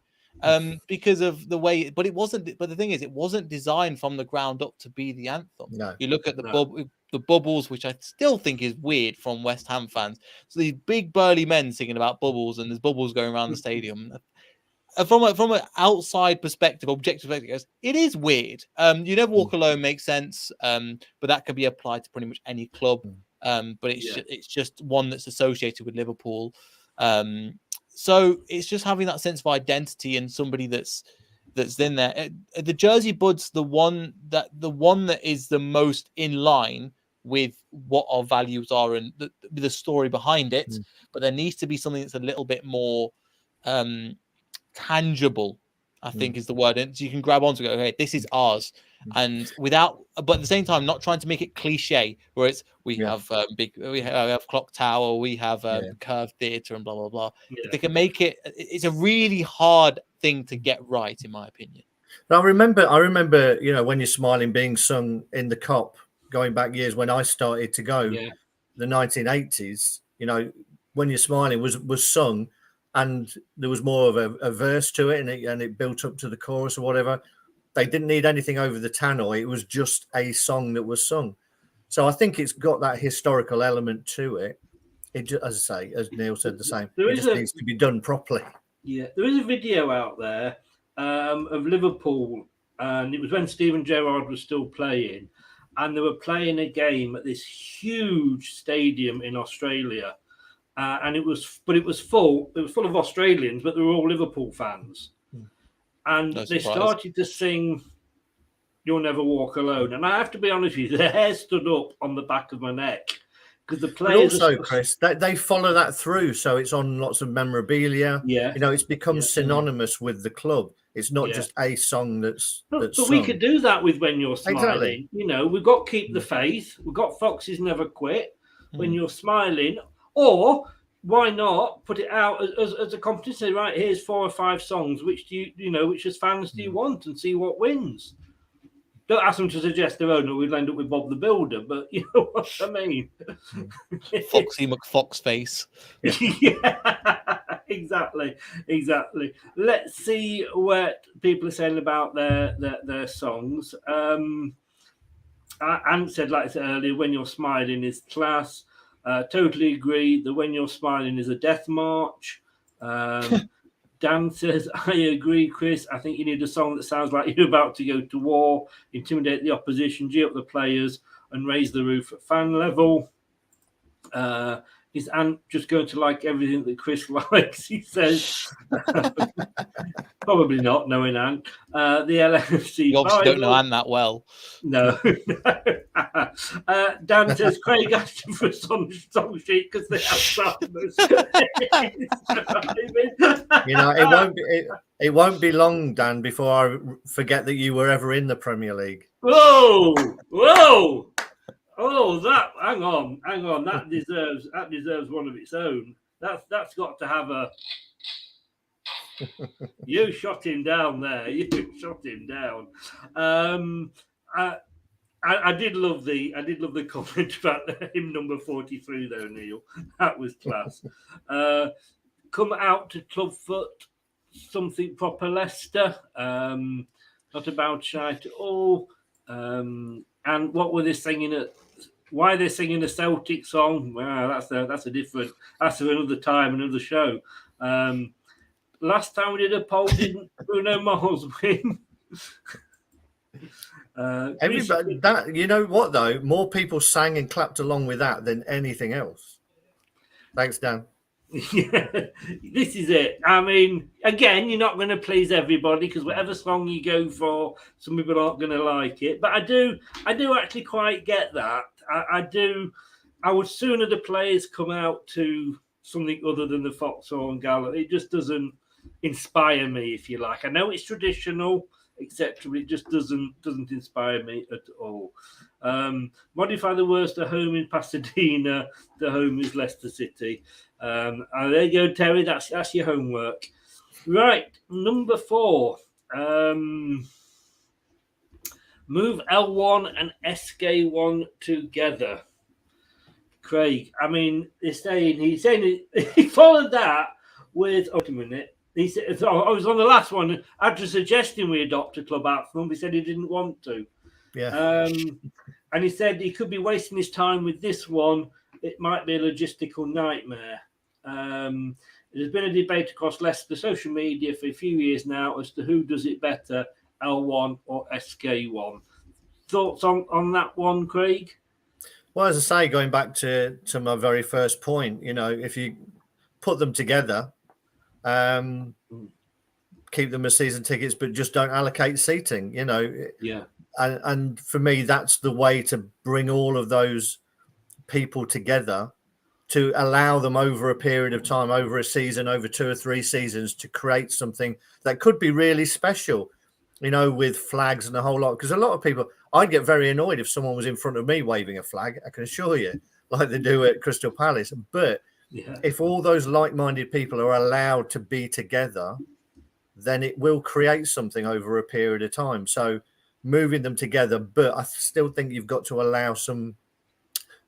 Because of the way, but it wasn't. But the thing is, it wasn't designed from the ground up to be the anthem. No. You look at the bubbles, which I still think is weird from West Ham fans. So these big burly men singing about bubbles, and there's bubbles going around the stadium. From an outside perspective, objective perspective, it is weird. You Never Walk Alone makes sense, but that can be applied to pretty much any club. But it's just one that's associated with Liverpool. So it's just having that sense of identity and somebody that's in there. The Jersey Bud's the one that is the most in line with what our values are and the story behind it. But there needs to be something that's a little bit more tangible, I think is the word. And so you can grab onto it, okay, this is ours. And but at the same time, not trying to make it cliche, where it's we have Clock Tower, we have Curved Theatre, and blah blah blah. If they can make it, it's a really hard thing to get right, in my opinion. I remember, you know, When You're Smiling being sung in the Cop, going back years when I started to go, the 1980s. You know, When You're Smiling was sung, and there was more of a verse to it, and it built up to the chorus or whatever. They didn't need anything over the tannoy. It was just a song that was sung. So I think it's got that historical element to it. It, as I say, as Neil said, the same. It just needs to be done properly. Yeah, there is a video out there of Liverpool, and it was when Steven Gerrard was still playing, and they were playing a game at this huge stadium in Australia, and it was full. It was full of Australians, but they were all Liverpool fans. And they started to sing You'll Never Walk Alone. And I have to be honest with you, the hair stood up on the back of my neck. Because the players also, Chris, they follow that through. So it's on lots of memorabilia. Yeah. You know, it's become synonymous with the club. It's not just a song that's But sung. we could do that with When You're Smiling. Exactly. You know, we've got Keep the Faith. We've got Foxes Never Quit. When You're Smiling. Or why not put it out as a competition? Right, here's 4 or 5 songs. Which do which as fans do you want, and see what wins? Don't ask them to suggest their own, or we'll end up with Bob the Builder. But you know what I mean. Foxy McFoxface. Yeah, exactly. Let's see what people are saying about their songs. Ant said, like I said earlier, When You're Smiling is class. Totally agree that When You're Smiling is a death march. Dan says, I agree, Chris. I think you need a song that sounds like you're about to go to war, intimidate the opposition, G up the players, and raise the roof at fan level. Is Ant just going to like everything that Chris likes? He says. Probably not, knowing Ant. The LFC. You obviously don't know Ant that well. No. Dan says Craig asked him for a song sheet because they have Alzheimer's. You know, it won't be long, Dan, before I forget that you were ever in the Premier League. Whoa! Oh, hang on. That deserves one of its own. That's got to have a. You shot him down there. I did love the comment about him number 43 though, Neil. That was class. Come out to Clubfoot something proper Leicester. Not about shite at all. And what were they singing? Why they're singing a Celtic song? Wow, that's another time, another show. Last time we did a poll, didn't Bruno Mars win? Everybody, that you know what though, more people sang and clapped along with that than anything else. Thanks, Dan. Yeah, this is it. I mean, again, you're not going to please everybody because whatever song you go for, some people aren't going to like it. But I do actually quite get that. I do. I would sooner the players come out to something other than the Foxhorn Gala. It just doesn't inspire me, if you like. I know it's traditional, etc. But it just doesn't inspire me at all. Modify the worst at home in Pasadena. The home is Leicester City. There you go, Terry. That's your homework. Right, number 4. Move L1 and SK1 together. Craig, I mean, he's saying he followed that with. Oh, wait a minute. He said, I was on the last one. After suggesting we adopt a club outfit, he said he didn't want to. Yeah. And he said he could be wasting his time with this one. It might be a logistical nightmare. There's been a debate across Leicester social media for a few years now as to who does it better, L1 or SK1. Thoughts on that one, Craig? Well, as I say, going back to my very first point, you know, if you put them together, keep them as season tickets, but just don't allocate seating, you know. Yeah. And for me, that's the way to bring all of those people together, to allow them over a period of time, over a season, over 2 or 3 seasons, to create something that could be really special, you know, with flags and a whole lot. Because a lot of people, I'd get very annoyed if someone was in front of me waving a flag, I can assure you, like they do at Crystal Palace. But if all those like-minded people are allowed to be together, then it will create something over a period of time. So moving them together, but I still think you've got to allow some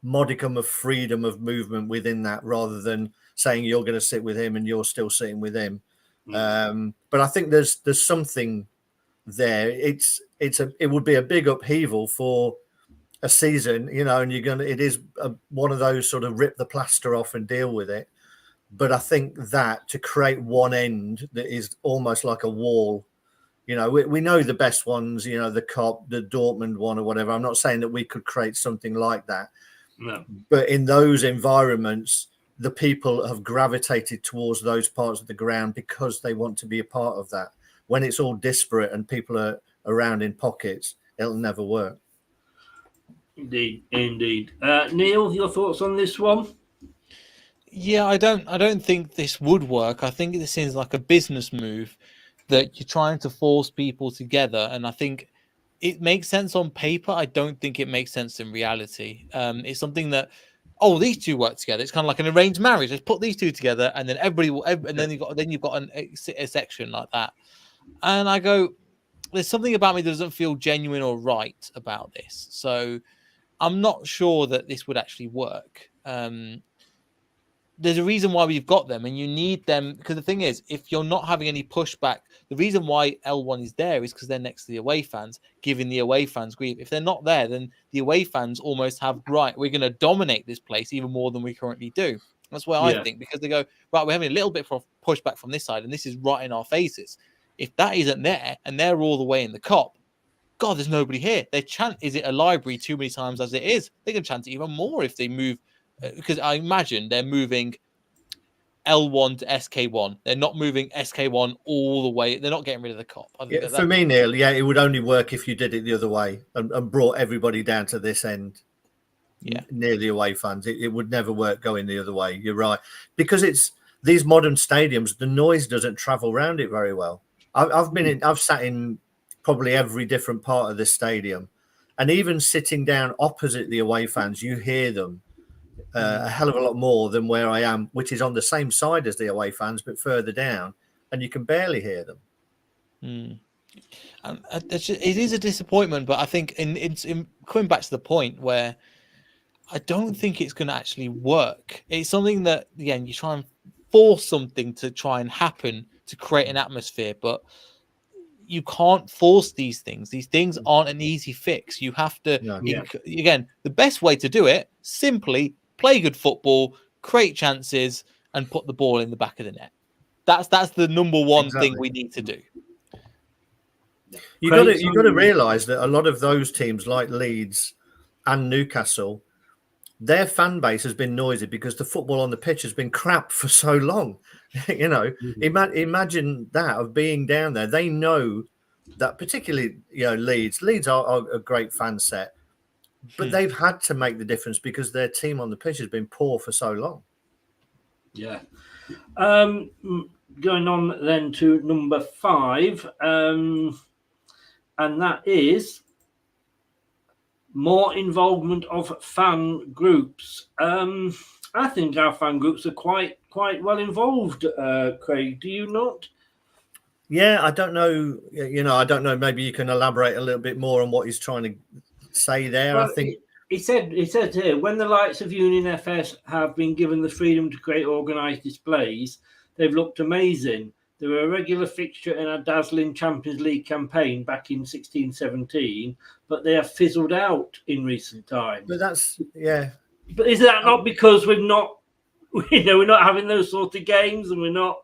modicum of freedom of movement within that, rather than saying you're going to sit with him and you're still sitting with him. But I think there's something there. It would be a big upheaval for a season, you know, and it is one of those sort of rip the plaster off and deal with it. But I think that to create one end that is almost like a wall, you know, we know the best ones, you know, the Cop, the Dortmund one or whatever. I'm not saying that we could create something like that. No. But in those environments, the people have gravitated towards those parts of the ground because they want to be a part of that. When it's all disparate and people are around in pockets, it'll never work. Indeed. Neil, your thoughts on this one? Yeah, I don't think this would work. I think this seems like a business move that you're trying to force people together, and I think it makes sense on paper. I don't think it makes sense in reality. It's something that, these two work together. It's kind of like an arranged marriage. Let's put these two together, and then everybody will. And then you've got a section like that. And I go, there's something about me that doesn't feel genuine or right about this. So I'm not sure that this would actually work. There's a reason why we've got them, and you need them, because the thing is, if you're not having any pushback, the reason why L1 is there is because they're next to the away fans, giving the away fans grief. If they're not there, then the away fans almost have, right, we're going to dominate this place even more than we currently do. That's what I think, because they go, right, we're having a little bit of pushback from this side, and this is right in our faces. If that isn't there, and they're all the way in the Cop, God, there's nobody here. They chant, is it a library too many times as it is? They can chant it even more if they move, because I imagine they're moving L1 to SK1. They're not moving SK1 all the way. They're not getting rid of the Cop. For me, Neil, it would only work if you did it the other way and brought everybody down to this end. Near the away fans. It would never work going the other way. You're right. Because it's these modern stadiums, the noise doesn't travel around it very well. I've sat in probably every different part of this stadium, and even sitting down opposite the away fans, you hear them a hell of a lot more than where I am, which is on the same side as the away fans, but further down, and you can barely hear them. It is a disappointment, but I think in coming back to the point where I don't think it's going to actually work. It's something that, again, you try and force something to try and happen to create an atmosphere, but you can't force these things. These things aren't an easy fix. You have to, again, the best way to do it, simply play good football, create chances, and put the ball in the back of the net. That's the number one thing we need to do. You got to realise that a lot of those teams like Leeds and Newcastle, their fan base has been noisy because the football on the pitch has been crap for so long. Imagine that, of being down there. They know that, particularly Leeds are a great fan set, but they've had to make the difference because their team on the pitch has been poor for so long. Yeah. Going on then to number 5, and that is more involvement of fan groups. I think our fan groups are quite well involved, Craig. Do you not? Yeah, I don't know. I don't know. Maybe you can elaborate a little bit more on what he's trying to say there. Well, I think he said here, when the likes of Union FS have been given the freedom to create organised displays, they've looked amazing. They were a regular fixture in a dazzling Champions League campaign back in 16-17, but they have fizzled out in recent times. But that's But is that not because we're not having those sort of games, and we're not?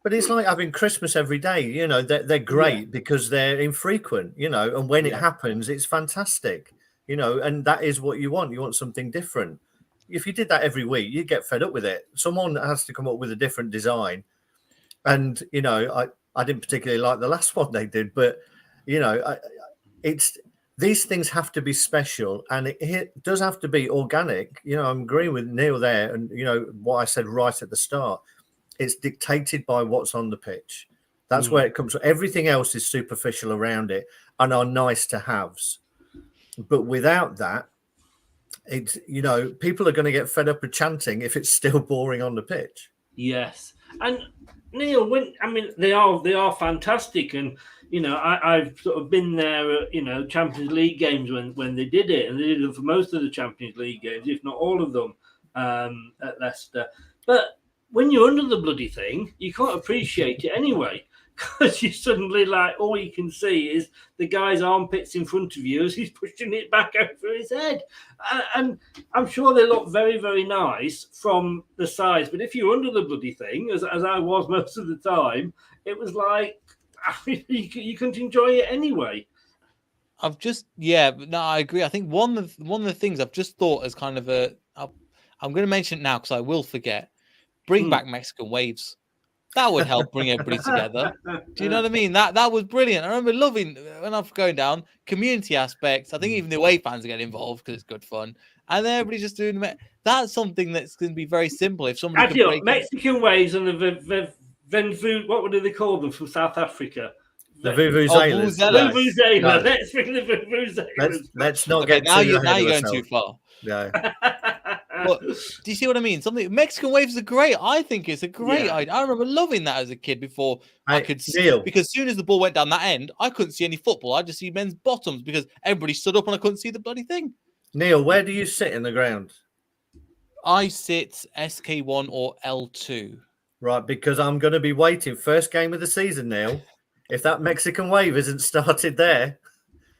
But it's like having Christmas every day. They're great because they're infrequent. And when it happens, it's fantastic. And that is what you want. You want something different. If you did that every week, you'd get fed up with it. Someone has to come up with a different design. And I didn't particularly like the last one they did, but it's these things have to be special, and it does have to be organic. I'm agreeing with Neil there, and what I said right at the start. It's dictated by what's on the pitch. That's where it comes from. Everything else is superficial around it and are nice to haves. But without that, it's people are going to get fed up with chanting if it's still boring on the pitch. Yes, and Neil, they are fantastic, and I've sort of been there at Champions League games when they did it, and they did it for most of the Champions League games, if not all of them, at Leicester. But when you're under the bloody thing, you can't appreciate it anyway, because you suddenly all you can see is the guy's armpits in front of you as he's pushing it back over his head. And I'm sure they look very, very nice from the sides, but if you're under the bloody thing, as I was most of the time, it was like you couldn't enjoy it anyway. I agree. I think one of the things I've just thought as kind of I'm going to mention it now because I will forget. Bring back Mexican waves. That would help bring everybody together. Do you know what I mean? That was brilliant. I remember loving when I'm going down community aspects. I think even the away fans get involved because it's good fun, and everybody just doing that's something that's going to be very simple. If somebody can Mexican waves and the what do they call them from South Africa? The vuvuzelas. Vuvuzela. Let's bring the vuvuzelas. Let's not get now you're going too far. No. But do you see what I mean? Mexican waves are great. I think it's a great idea. I remember loving that as a kid before I could see, because as soon as the ball went down that end, I couldn't see any football. I just see men's bottoms because everybody stood up and I couldn't see the bloody thing. Neil, where do you sit in the ground? I sit SK1 or L2. Right, because I'm going to be waiting. First game of the season, Neil. If that Mexican wave isn't started there,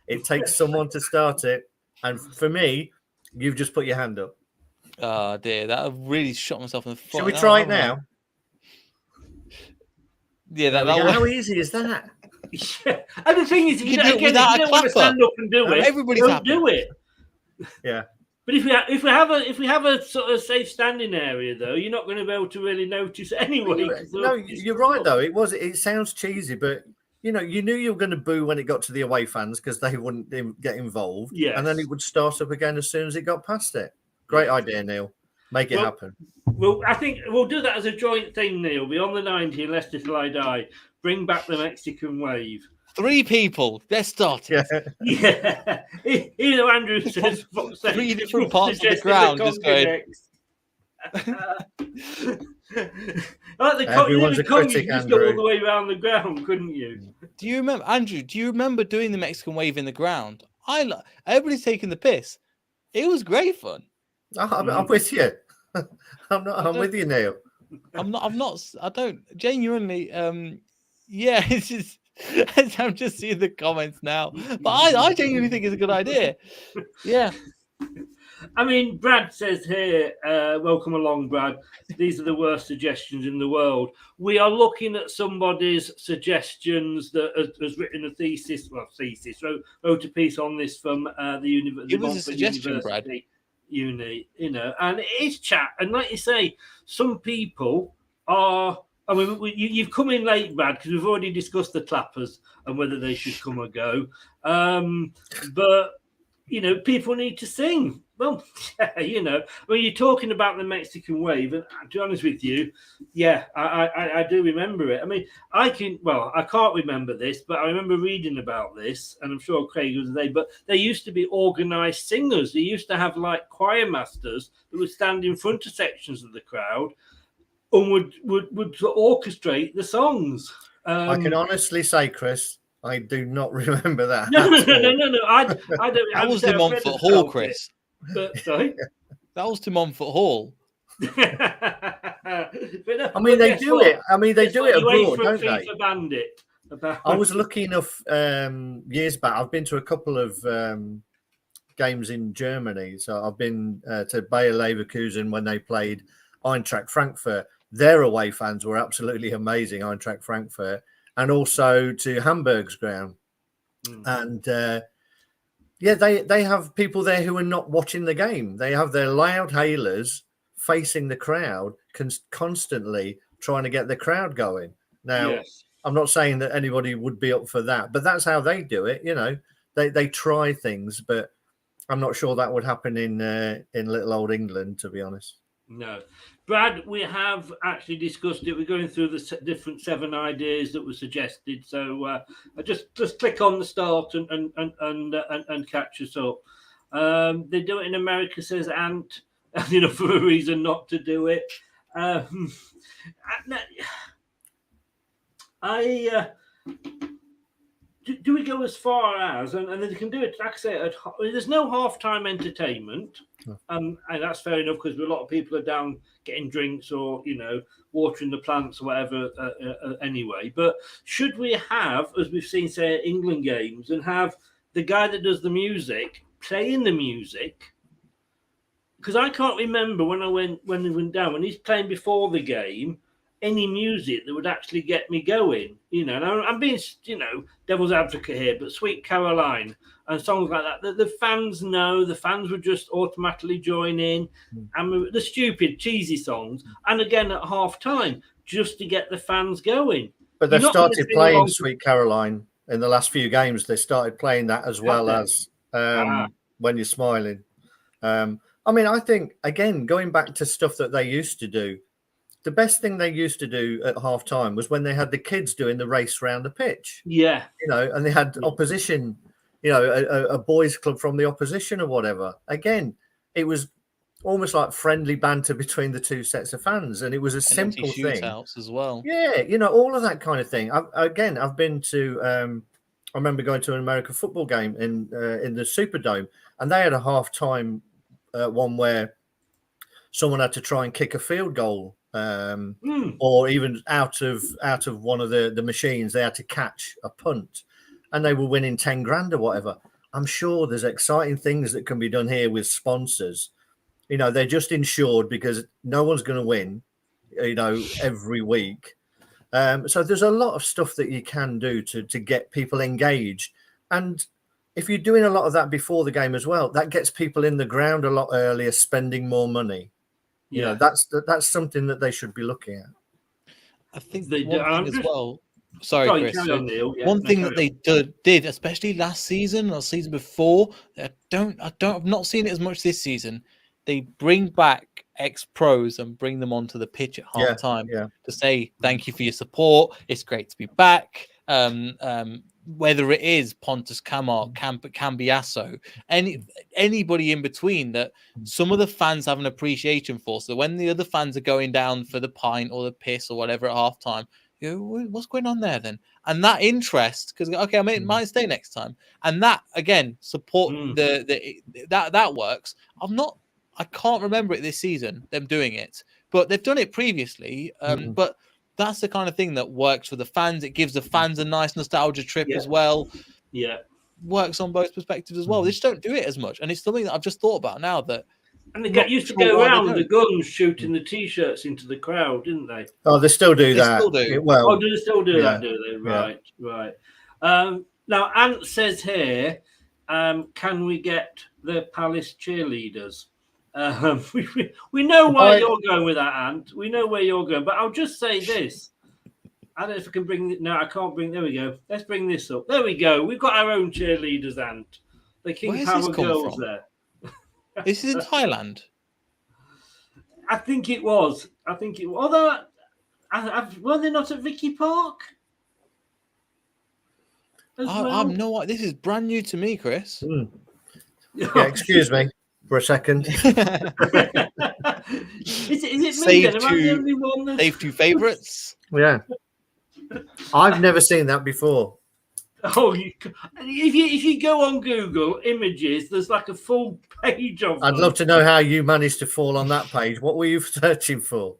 it takes someone to start it. And for me, you've just put your hand up. Oh dear, that really shot myself in the foot. Shall we try it now? Yeah, how easy is that? And the thing is, you don't want to stand up and do it. Everybody's don't do it. Yeah. But if we have a sort of safe standing area, though, you're not going to be able to really notice anyway. No, you're right though. It sounds cheesy, but you knew you were going to boo when it got to the away fans because they wouldn't get involved. Yes. And then it would start up again as soon as it got past it. Great idea, Neil. Make it happen. Well, I think we'll do that as a joint thing, Neil. Beyond the 90 and Leicester till I die. Bring back the Mexican wave. 3 people. Let's start it. Yeah. Andrew says 3 different parts of the ground just going. Everyone's a critic, you just go all the way around the ground, couldn't you? Do you remember, Andrew? Do you remember doing the Mexican wave in the ground? Everybody's taking the piss. It was great fun. I'm with you. I'm with you, Neil. I'm not. I don't genuinely. Yeah, it's just I'm just seeing the comments now, but I genuinely think it's a good idea. Yeah. I mean, Brad says here, welcome along, Brad. These are the worst suggestions in the world. We are looking at somebody's suggestions that has written a thesis, wrote a piece on this from the It was a Montfort suggestion, Brad. University uni, and it is chat. And like you say, some people are. I mean, you've come in late, Brad, because we've already discussed the clappers and whether they should come or go. But people need to sing. Well, when you're talking about the Mexican wave, and to be honest with you, I do remember it. I mean, I can't remember this, but I remember reading about this, and I'm sure Craig was there. But there used to be organised singers. They used to have like choir masters that would stand in front of sections of the crowd and would orchestrate the songs. I can honestly say, Chris, I do not remember that. No. I don't. That was the Montfort Hall, Chris. But, sorry? That was to Montfort Hall. I mean, they do it. I mean, they do it abroad, don't they? Bandit. I was lucky enough years back. I've been to a couple of games in Germany. So I've been to Bayer Leverkusen when they played Eintracht Frankfurt. Their away fans were absolutely amazing, Eintracht Frankfurt, and also to Hamburg's ground. And they have people there who are not watching the game. They have their loud hailers facing the crowd, constantly trying to get the crowd going. Now, yes. I'm not saying that anybody would be up for that, but that's how they do it. They try things, but I'm not sure that would happen in little old England, to be honest. No. Brad, we have actually discussed it. We're going through the different 7 ideas that were suggested. So just click on the start and catch us up. They do it in America, says Ant, for a reason not to do it. Do we go as far as, and they can do it, like I say, there's no halftime entertainment, and that's fair enough because a lot of people are down getting drinks or, watering the plants or whatever anyway. But should we have, as we've seen, say, England games, and have the guy that does the music playing the music? Because I can't remember when they went down, when he's playing before the game, any music that would actually get me going, and I'm being, devil's advocate here, but Sweet Caroline and songs like that, the fans know, the fans would just automatically join in, and the stupid, cheesy songs, and again at half time, just to get the fans going. But they've started playing Sweet Caroline in the last few games. They started playing that as well as When You're Smiling. I mean, I think, again, going back to stuff that they used to do, the best thing they used to do at half time was when they had the kids doing the race around the pitch. Yeah. And they had opposition, a boys' club from the opposition or whatever. Again, it was almost like friendly banter between the two sets of fans. And it was a simple thing. Shootouts as well. Yeah, all of that kind of thing. I've been to, I remember going to an American football game in the Superdome, and they had a half-time one where someone had to try and kick a field goal. Or even out of one of the machines, they had to catch a punt, and they were winning 10 grand or whatever. I'm sure there's exciting things that can be done here with sponsors. They're just insured because no one's going to win, every week. So there's a lot of stuff that you can do to get people engaged. And if you're doing a lot of that before the game as well, that gets people in the ground a lot earlier, spending more money. That's something that they should be looking at. I think they do as well. Sorry, Chris. One thing that they did, especially last season or season before, I've not seen it as much this season. They bring back ex-pros and bring them onto the pitch at half time to say thank you for your support. It's great to be back. Whether it is Pontus Kamar, Cambiasso, anybody in between that some of the fans have an appreciation for. So when the other fans are going down for the pint or the piss or whatever at halftime, what's going on there then? And that interest, because I might stay next time, and that again support that works. I can't remember it this season them doing it, but they've done it previously. But that's the kind of thing that works for the fans. It gives the fans a nice nostalgia trip as well. Yeah. Works on both perspectives as well. They just don't do it as much. And it's something that I've just thought about now that and they used to go around with the guns shooting the t-shirts into the crowd, didn't they? Oh, they still do that. Still do. Well, do they still do that, do they? Right, right. Now Ant says here, can we get the Palace cheerleaders? We know where you're going with that, Ant. We know where you're going, but I'll just say this. I don't know if I can bring it. No, I can't bring. There we go. Let's bring this up. There we go. We've got our own cheerleaders, Ant. The King Power girls there. This is in Thailand. I think it was. Although, were they not at Vicky Park? I'm no. This is brand new to me, Chris. Yeah, excuse me for a second. Is it me? Save Am I the only one? Save two favourites. Yeah, I've never seen that before. Oh, if you go on Google Images, there's like a full page of them. I'd love to know how you managed to fall on that page. What were you searching for?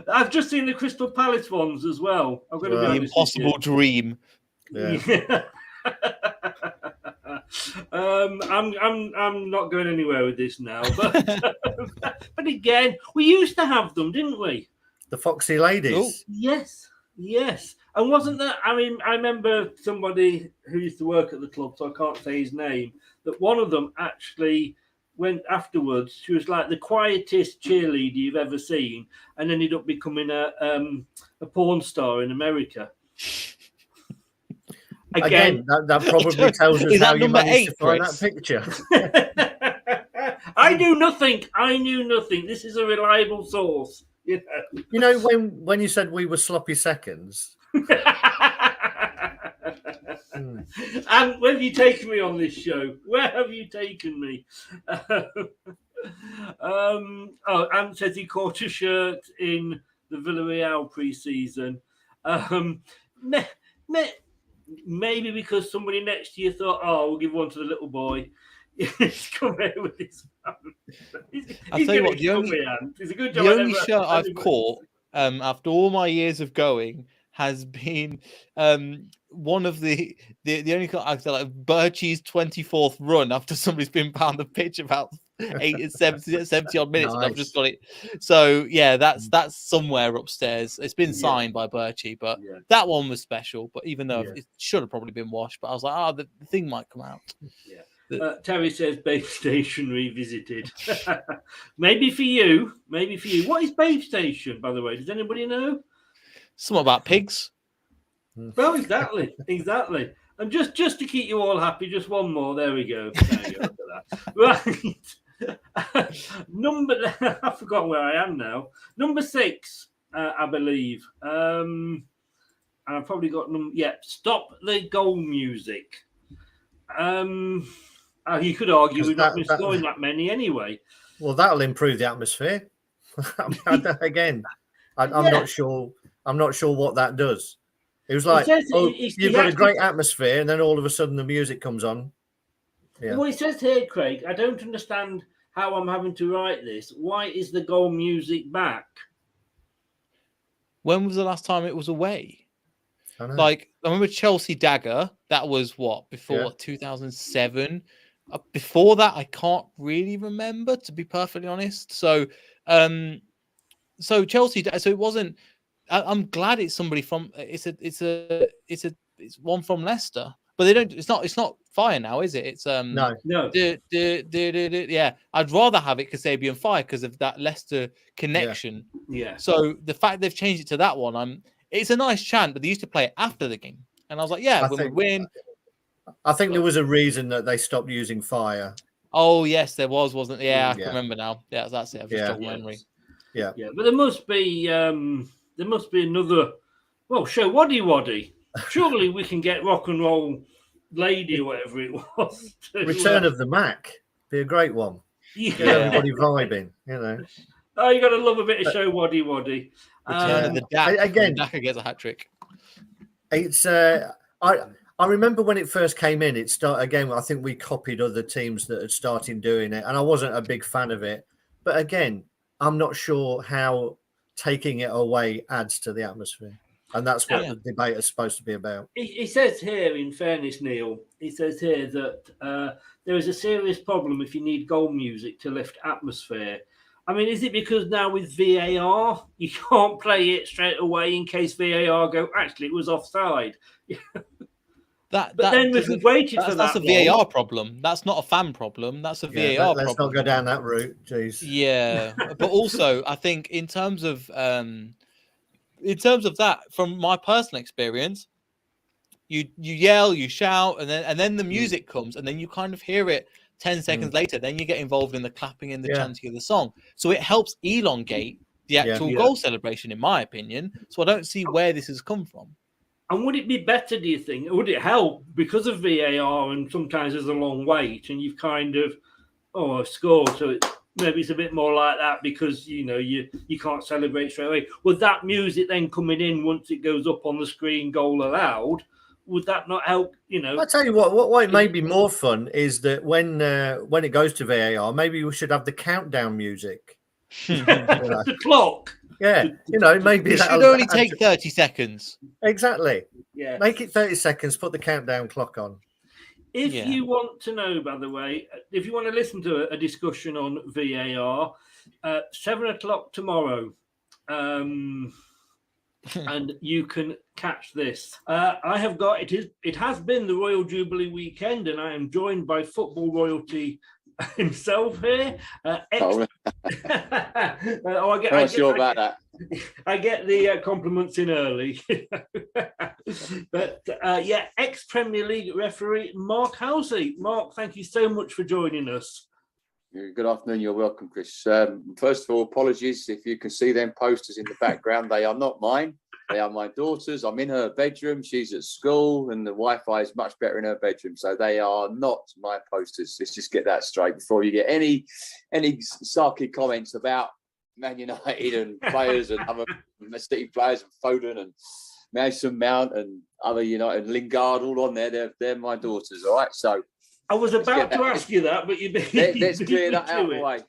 I've just seen the Crystal Palace ones as well. I've got to be The Impossible Dream. Yeah. I'm not going anywhere with this now, but but again, we used to have them, didn't we? The Foxy Ladies. Oh. Yes. And wasn't that? I mean, I remember somebody who used to work at the club, so I can't say his name. That one of them actually went afterwards. She was like the quietest cheerleader you've ever seen, and ended up becoming a porn star in America. Again, that probably tells us how you managed to find that picture. I knew nothing. This is a reliable source. You know, when you said we were sloppy seconds. And where have you taken me on this show? Where have you taken me? Ant says he caught a shirt in the Villarreal pre-season. Maybe because somebody next to you thought, "Oh, we'll give one to the little boy." He's come here with his. I'll tell you what. The only shirt I've caught after all my years of going has been one of the only I've said like Birchie's 24th run after somebody's been pound the pitch about 70 odd minutes, and I've just got it. So yeah, that's somewhere upstairs. It's been signed by Birchie, but that one was special. But even though it should have probably been washed, but I was like, the thing might come out. Yeah. Terry says Babe Station revisited. Maybe for you. What is Babe Station, by the way? Does anybody know? Something about pigs. Well, exactly. And just to keep you all happy, just one more. There we go. Right. I've forgotten where I am now. Number 6, I believe. And I've probably got Stop the Goal Music. You could argue we've not been scoring that many anyway. Well, that'll improve the atmosphere. Again, I'm not sure. I'm not sure what that does. It was like, you've got a great atmosphere, and then all of a sudden the music comes on. Yeah. Well, it says here, Craig, I don't understand how I'm having to write this. Why is the goal music back? When was the last time it was away? I remember Chelsea Dagger. That was before 2007. Before that, I can't really remember, to be perfectly honest. So Chelsea. So it wasn't. I'm glad it's somebody from. It's one from Leicester, but they don't. It's not Fire now, is it? It's no. Yeah, I'd rather have it Kasabian Fire because of that Leicester connection. Yeah. So the fact they've changed it to that one, it's a nice chant, but they used to play it after the game, and I was like, when we win. I think there was a reason that they stopped using Fire. Oh yes, there was, wasn't there? Yeah, I can remember now. Yeah, that's it. I've just got memory. Yeah, but there must be another. Well, show Waddy. Surely we can get Rock and Roll Lady or whatever it was. Return of the Mac be a great one. Yeah, get everybody vibing. Oh, you got to love a bit of show Waddy. Return of the Dak. Again, Daka gets a hat trick. It's I remember when it first came in. It started again. I think we copied other teams that had started doing it, and I wasn't a big fan of it. But again, I'm not sure how taking it away adds to the atmosphere. And that's what the debate is supposed to be about. He says here, in fairness, Neil, he says here that there is a serious problem if you need goal music to lift atmosphere. I mean, is it because now with VAR, you can't play it straight away in case VAR go, actually, it was offside? But then if we've waited for that, that's a VAR problem. That's not a fan problem. That's a VAR problem. Let's not go down that route, jeez. Yeah, but also I think in terms of that, from my personal experience, you yell, you shout, and then the music comes, and then you kind of hear it 10 seconds later. Then you get involved in the clapping and the chanting of the song. So it helps elongate the actual goal celebration, in my opinion. So I don't see where this has come from. And would it be better, do you think? Would it help because of VAR and sometimes there's a long wait and you've kind of, scored, so maybe it's a bit more like that because, you can't celebrate straight away. Would that music then coming in once it goes up on the screen, goal allowed, would that not help, I'll tell you what may be more fun is that when it goes to VAR, maybe we should have the countdown music. The clock. Yeah, maybe it should only take 30 seconds. Exactly. Yeah. Make it 30 seconds, put the countdown clock on. If you want to know, by the way, if you want to listen to a discussion on VAR, 7 o'clock tomorrow, and you can catch this. I have got it has been the Royal Jubilee weekend, and I am joined by football royalty himself here. I get the compliments in early. But ex-Premier League referee Mark Halsey. Mark, thank you so much for joining us. Good afternoon. You're welcome, Chris. First of all, apologies if you can see them posters in the background. They are not mine. They are my daughter's. I'm in her bedroom. She's at school, and the Wi-Fi is much better in her bedroom. So they are not my posters. Let's just get that straight before you get any sarky comments about Man United and players and other City players and Foden and Mason Mount and other United, Lingard, all on there. They're my daughters. All right. So I was about to ask you that, but let's clear that out of the way.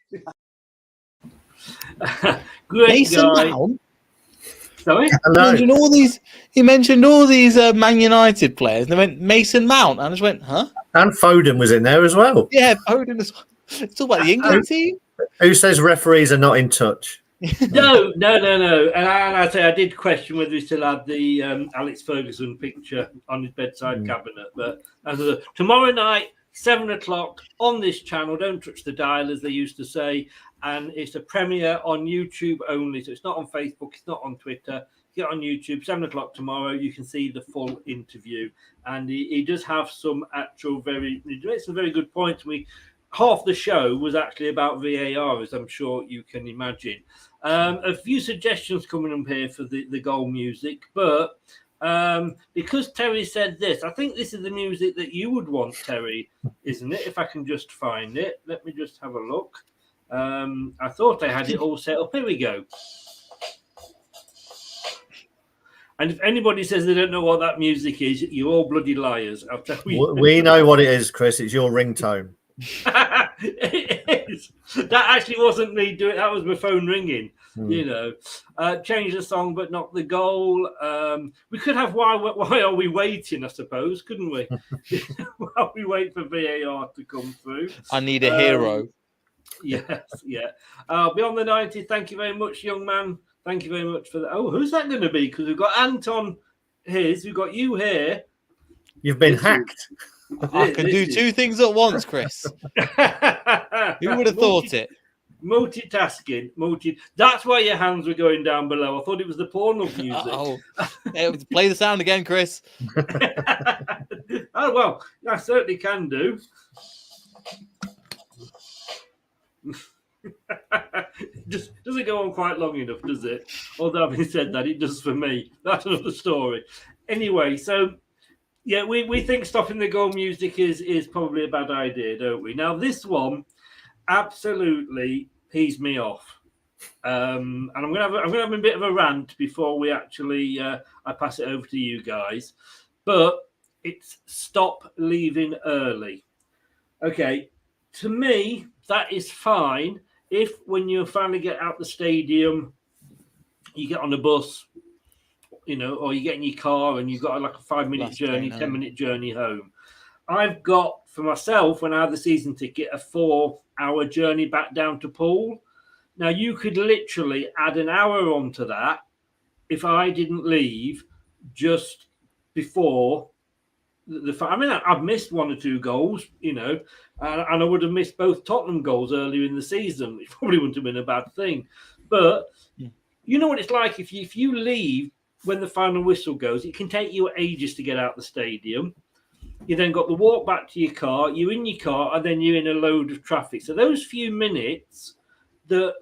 Great Mason guy. Mount? Sorry? He mentioned all these Man United players, and they went Mason Mount, and I just went, huh? And Foden was in there as well. Yeah, Foden as well. It's all about the England team. Who says referees are not in touch? No. And I say I did question whether he still had the Alex Ferguson picture on his bedside cabinet. But tomorrow night, 7 o'clock on this channel. Don't touch the dial, as they used to say. And it's a premiere on YouTube only. So it's not on Facebook. It's not on Twitter. Get on YouTube, 7 o'clock tomorrow. You can see the full interview. And he does have some he makes some very good points. Half the show was actually about VAR, as I'm sure you can imagine. A few suggestions coming up here for the goal music, but because Terry said this, I think this is the music that you would want, Terry, isn't it? If I can just find it. Let me just have a look. I thought I had it all set up. Here we go. And if anybody says they don't know what that music is, you're all bloody liars. I'll tell you. We know what it is, Chris. It's your ringtone. It is. That actually wasn't me doing it. That was my phone ringing. Change the song but not the goal. We could have why are we waiting, I suppose, couldn't we? While we wait for VAR to come through. I need a hero. Yes, yeah. Beyond the 90, thank you very much, young man. Thank you very much for that. Oh, who's that going to be? Because we've got Anton his, we've got you here. You've been hacked. I can do two things at once, Chris. Who would have thought it? Multitasking. That's why your hands were going down below. I thought it was the Pornhub music. Play the sound again, Chris. Oh, well, I certainly can do. Just doesn't go on quite long enough, does it? Although having said that, it does for me. That's another story. Anyway, so yeah, we think stopping the goal music is probably a bad idea, don't we? Now this one absolutely pees me off, and I'm gonna have a bit of a rant before we actually I pass it over to you guys. But it's stop leaving early. Okay, to me that is fine if when you finally get out the stadium you get on a bus, you know, or you get in your car and you've got like a 5-minute Last journey, train home. 10-minute journey home. I've got, for myself, when I had the season ticket, a 4-hour journey back down to Poole. Now, you could literally add an hour onto that if I didn't leave just before I mean, I've missed 1 or 2 goals, you know, and I would have missed both Tottenham goals earlier in the season, which probably wouldn't have been a bad thing. But you know what it's like if you leave when the final whistle goes, it can take you ages to get out the stadium. You then got the walk back to your car, you're in your car, and then you're in a load of traffic. So those few minutes that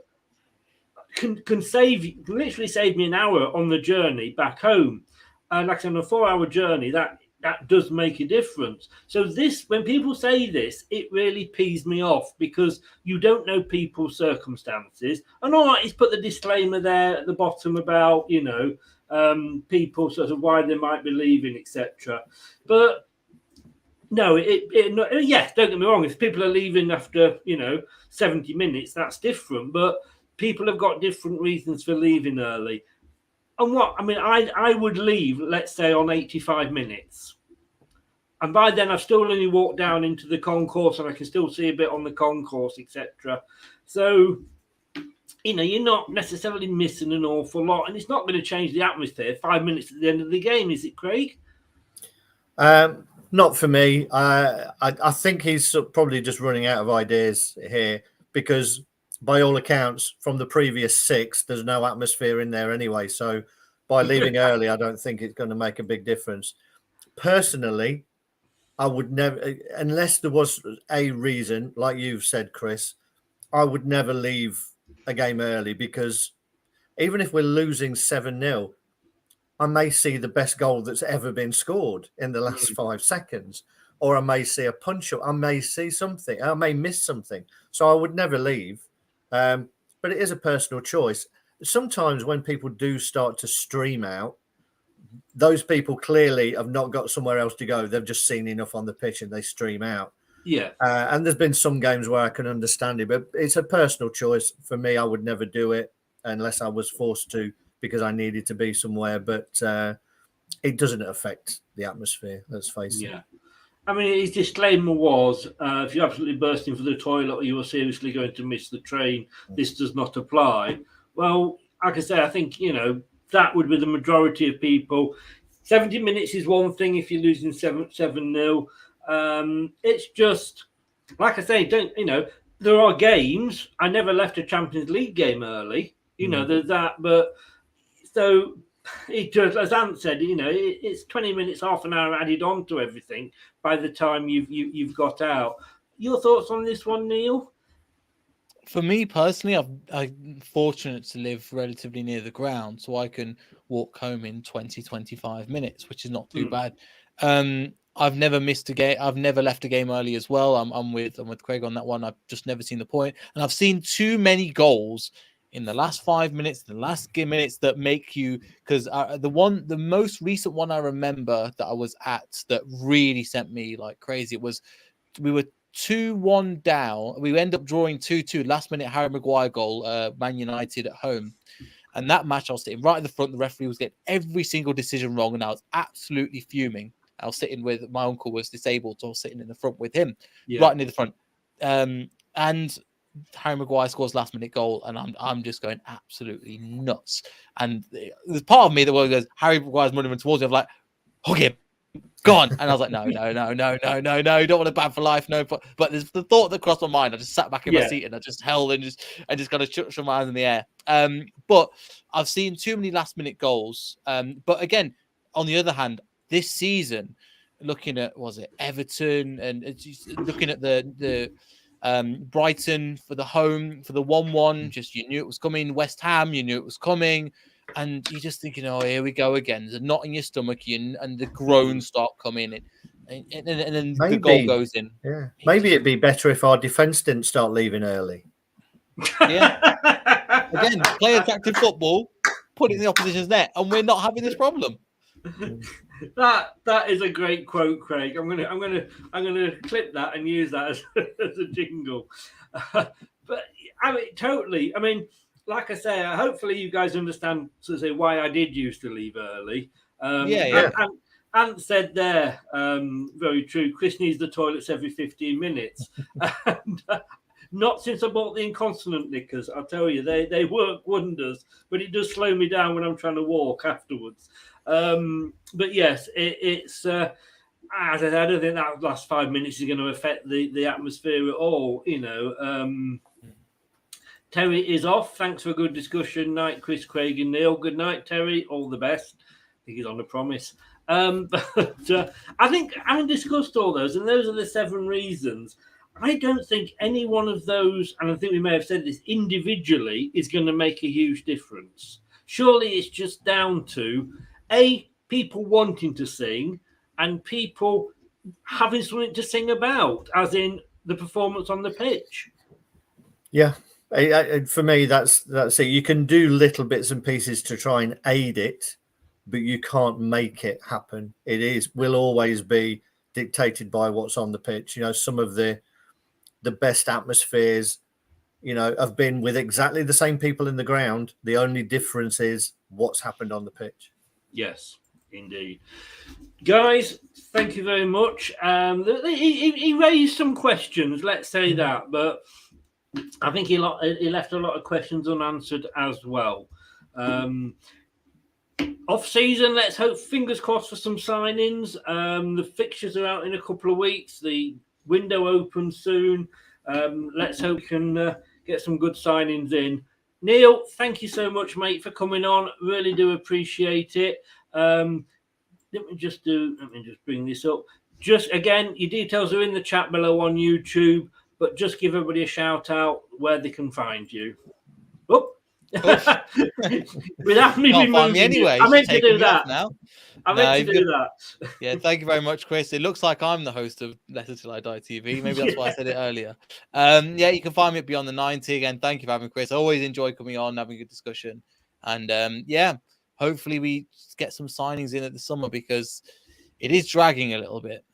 can literally save me an hour on the journey back home. Like I said, on a 4-hour journey, that does make a difference. So this, when people say this, it really pees me off because you don't know people's circumstances. And all right, he's put the disclaimer there at the bottom about, you know, people sort of why they might be leaving, etc. But no, yes, don't get me wrong. If people are leaving after, you know, 70 minutes, that's different. But people have got different reasons for leaving early. And I would leave, let's say, on 85 minutes. And by then, I've still only walked down into the concourse and I can still see a bit on the concourse, etc. So, you know, you're not necessarily missing an awful lot. And it's not going to change the atmosphere 5 minutes at the end of the game, is it, Craig? Not for me. I think he's probably just running out of ideas here because by all accounts, from the previous 6, there's no atmosphere in there anyway. So by leaving early, I don't think it's going to make a big difference. Personally, I would never, unless there was a reason, like you've said, Chris, I would never leave a game early because even if we're losing 7-0, I may see the best goal that's ever been scored in the last 5 seconds, or I may see a punch-up. I may see something. I may miss something. So I would never leave. But it is a personal choice. Sometimes when people do start to stream out, those people clearly have not got somewhere else to go. They've just seen enough on the pitch and they stream out. Yeah. And there's been some games where I can understand it, but it's a personal choice. For me, I would never do it unless I was forced to because I needed to be somewhere. But it doesn't affect the atmosphere, let's face it. Yeah. I mean, his disclaimer was, if you're absolutely bursting for the toilet or you are seriously going to miss the train, this does not apply. Well, like I say, I think, you know, that would be the majority of people. 70 minutes is one thing if you're losing 7-0. It's just, like I say, there are games. I never left a Champions League game early. You know, there's that. But so it just, as Ant said, you know, it's 20 minutes, half an hour added on to everything by the time you've got out. Your thoughts on this one, Neil? For me personally, I'm fortunate to live relatively near the ground, so I can walk home in 20-25 minutes, which is not too bad. I've never missed a game. I've never left a game early as well. I'm with Craig on that one. I've just never seen the point, and I've seen too many goals in the last 5 minutes, the last minutes that make you, because the most recent one I remember that I was at that really sent me like crazy. It was, we were 2-1 down. We end up drawing 2-2. Last minute Harry Maguire goal, Man United at home. And that match I was sitting right at the front. The referee was getting every single decision wrong, and I was absolutely fuming. I was sitting with my uncle was disabled, so I was sitting in the front with him, right near the front. And Harry Maguire scores last minute goal, and I'm just going absolutely nuts. And there's part of me that goes, Harry Maguire's running towards me. I'm like, hug him, go on. And I was like, no, don't want to ban for life, no. But there's the thought that crossed my mind. I just sat back in my seat and I just held and just kind of shook my hands in the air. But I've seen too many last minute goals. But again, on the other hand, this season, looking at Everton and looking at the Brighton for the home for the 1-1, just you knew it was coming. West Ham, you knew it was coming, and you're just thinking, oh, here we go again. There's a knot in your stomach, and the groans start coming in, and then maybe the goal goes in. Yeah, maybe it'd be better if our defence didn't start leaving early. Yeah, again, play attractive football, put it in the opposition's net, and we're not having this problem. That is a great quote, Craig. I'm gonna clip that and use that as a jingle. But I mean, totally. I mean, like I say, hopefully you guys understand why I did used to leave early. Yeah. And Ant said there, very true. Chris needs the toilets every 15 minutes. And, not since I bought the incontinent knickers. I'll tell you, they work wonders, but it does slow me down when I'm trying to walk afterwards. But yes, it's as I said, I don't think that last 5 minutes is going to affect the atmosphere at all. Terry is off. Thanks for a good discussion. Night, Chris, Craig, and Neil. Good night, Terry. All the best. I think he's on a promise. But I think having discussed all those, and those are the 7 reasons, I don't think any one of those, and I think we may have said this individually, is going to make a huge difference. Surely it's just down to people wanting to sing and people having something to sing about, as in the performance on the pitch. Yeah. For me, that's it. You can do little bits and pieces to try and aid it, but you can't make it happen. Will always be dictated by what's on the pitch. Some of the best atmospheres, have been with exactly the same people in the ground. The only difference is what's happened on the pitch. Yes, indeed. Guys, thank you very much. He raised some questions, let's say that, but I think he left a lot of questions unanswered as well. Off season, let's hope, fingers crossed for some signings. The fixtures are out in a couple of weeks. The window opens soon. Let's hope we can get some good signings in. Neil, thank you so much, mate, for coming on. Really do appreciate it. Let me just bring this up. Just again, your details are in the chat below on YouTube, but just give everybody a shout out where they can find you. Oh. Without me find me anyway. I meant to do that now. Yeah, thank you very much, Chris. It looks like I'm the host of Leicester Till I Die TV. Maybe that's why I said it earlier. Yeah, you can find me at Beyond the 90. Again, thank you for having me, Chris. I always enjoy coming on, having a good discussion. And yeah, hopefully we get some signings in at the summer because it is dragging a little bit.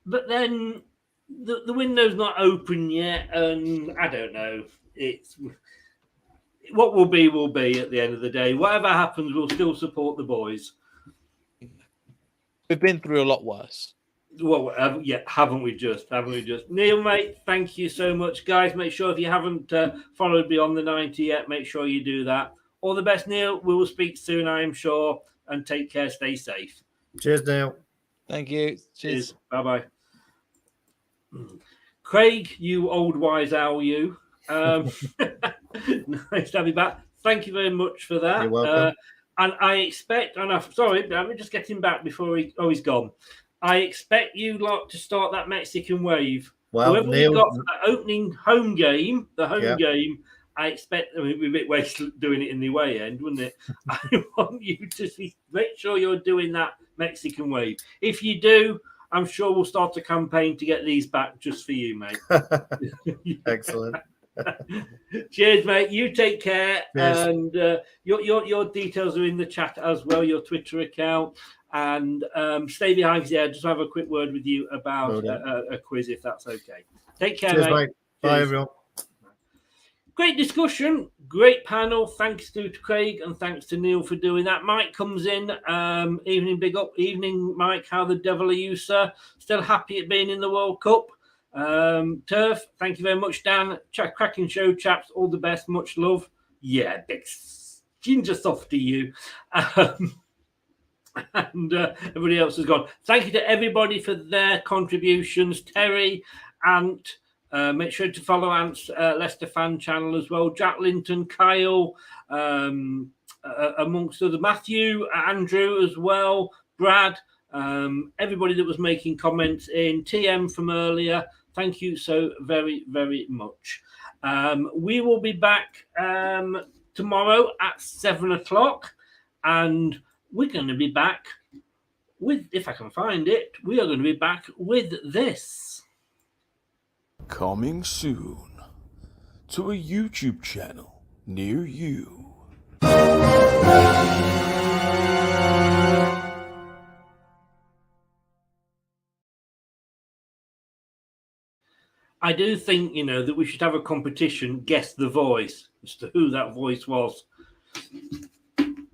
But then the window's not open yet, and I don't know. It's what will be at the end of the day. Whatever happens, we'll still support the boys. We've been through a lot worse. Well, haven't we just? Neil, mate, thank you so much. Guys, make sure if you haven't followed Beyond the 90 yet, make sure you do that. All the best, Neil. We will speak soon, I am sure. And take care. Stay safe. Cheers, Neil. Thank you. Cheers. Bye-bye. Craig, you old wise owl, you. Nice to have you back. Thank you very much for that. You're welcome. And I expect, let me just get him back before he's gone. I expect you lot to start that Mexican wave. Well, whoever Neil, we got for that opening home game, game, I expect, it'd be a bit wasted doing it in the away end, wouldn't it? I want you to make sure you're doing that Mexican wave. If you do, I'm sure we'll start a campaign to get these back just for you, mate. Excellent. Cheers, mate. You take care. Cheers. And your details are in the chat as well, your Twitter account. And stay behind, because I just have a quick word with you about a quiz, if that's okay. Take care, Cheers, mate. mate. Bye, everyone. Great discussion, great panel. Thanks to Craig and thanks to Neil for doing that. Mike comes in. Evening, big up. Evening, Mike. How the devil are you, sir? Still happy at being in the World Cup? Turf, thank you very much, Dan. Cracking show, chaps. All the best. Much love. Yeah, big ginger soft to you. And everybody else has gone. Thank you to everybody for their contributions. Terry, Ant. Make sure to follow Ant's Leicester fan channel as well. Jack Linton, Kyle, amongst others, Matthew, Andrew as well, Brad, everybody that was making comments in, TM from earlier. Thank you so very, very much. We will be back tomorrow at 7:00, and we're going to be back with, if I can find it, we are going to be back with this. Coming soon to a YouTube channel near you. I do think, that we should have a competition, guess the voice, as to who that voice was.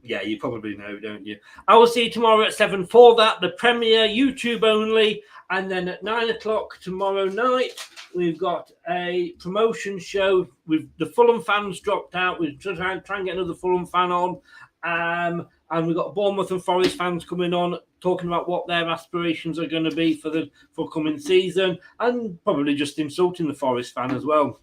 Yeah, you probably know, don't you? I will see you tomorrow at 7 for that, the premiere, YouTube only. And then at 9 o'clock tomorrow night, we've got a promotion show with the Fulham fans dropped out. We're trying to get another Fulham fan on. And we've got Bournemouth and Forest fans coming on, talking about what their aspirations are going to be for the coming season, and probably just insulting the Forest fan as well.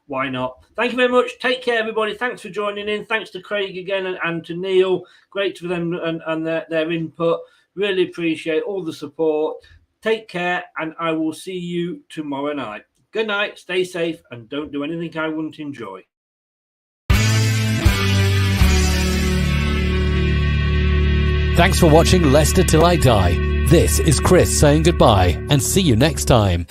Why not? Thank you very much. Take care, everybody. Thanks for joining in. Thanks to Craig again and to Neil. Great for them and their input. Really appreciate all the support. Take care, and I will see you tomorrow night. Good night. Stay safe, and don't do anything I wouldn't enjoy. Thanks for watching Leicester Till I Die. This is Chris saying goodbye and see you next time.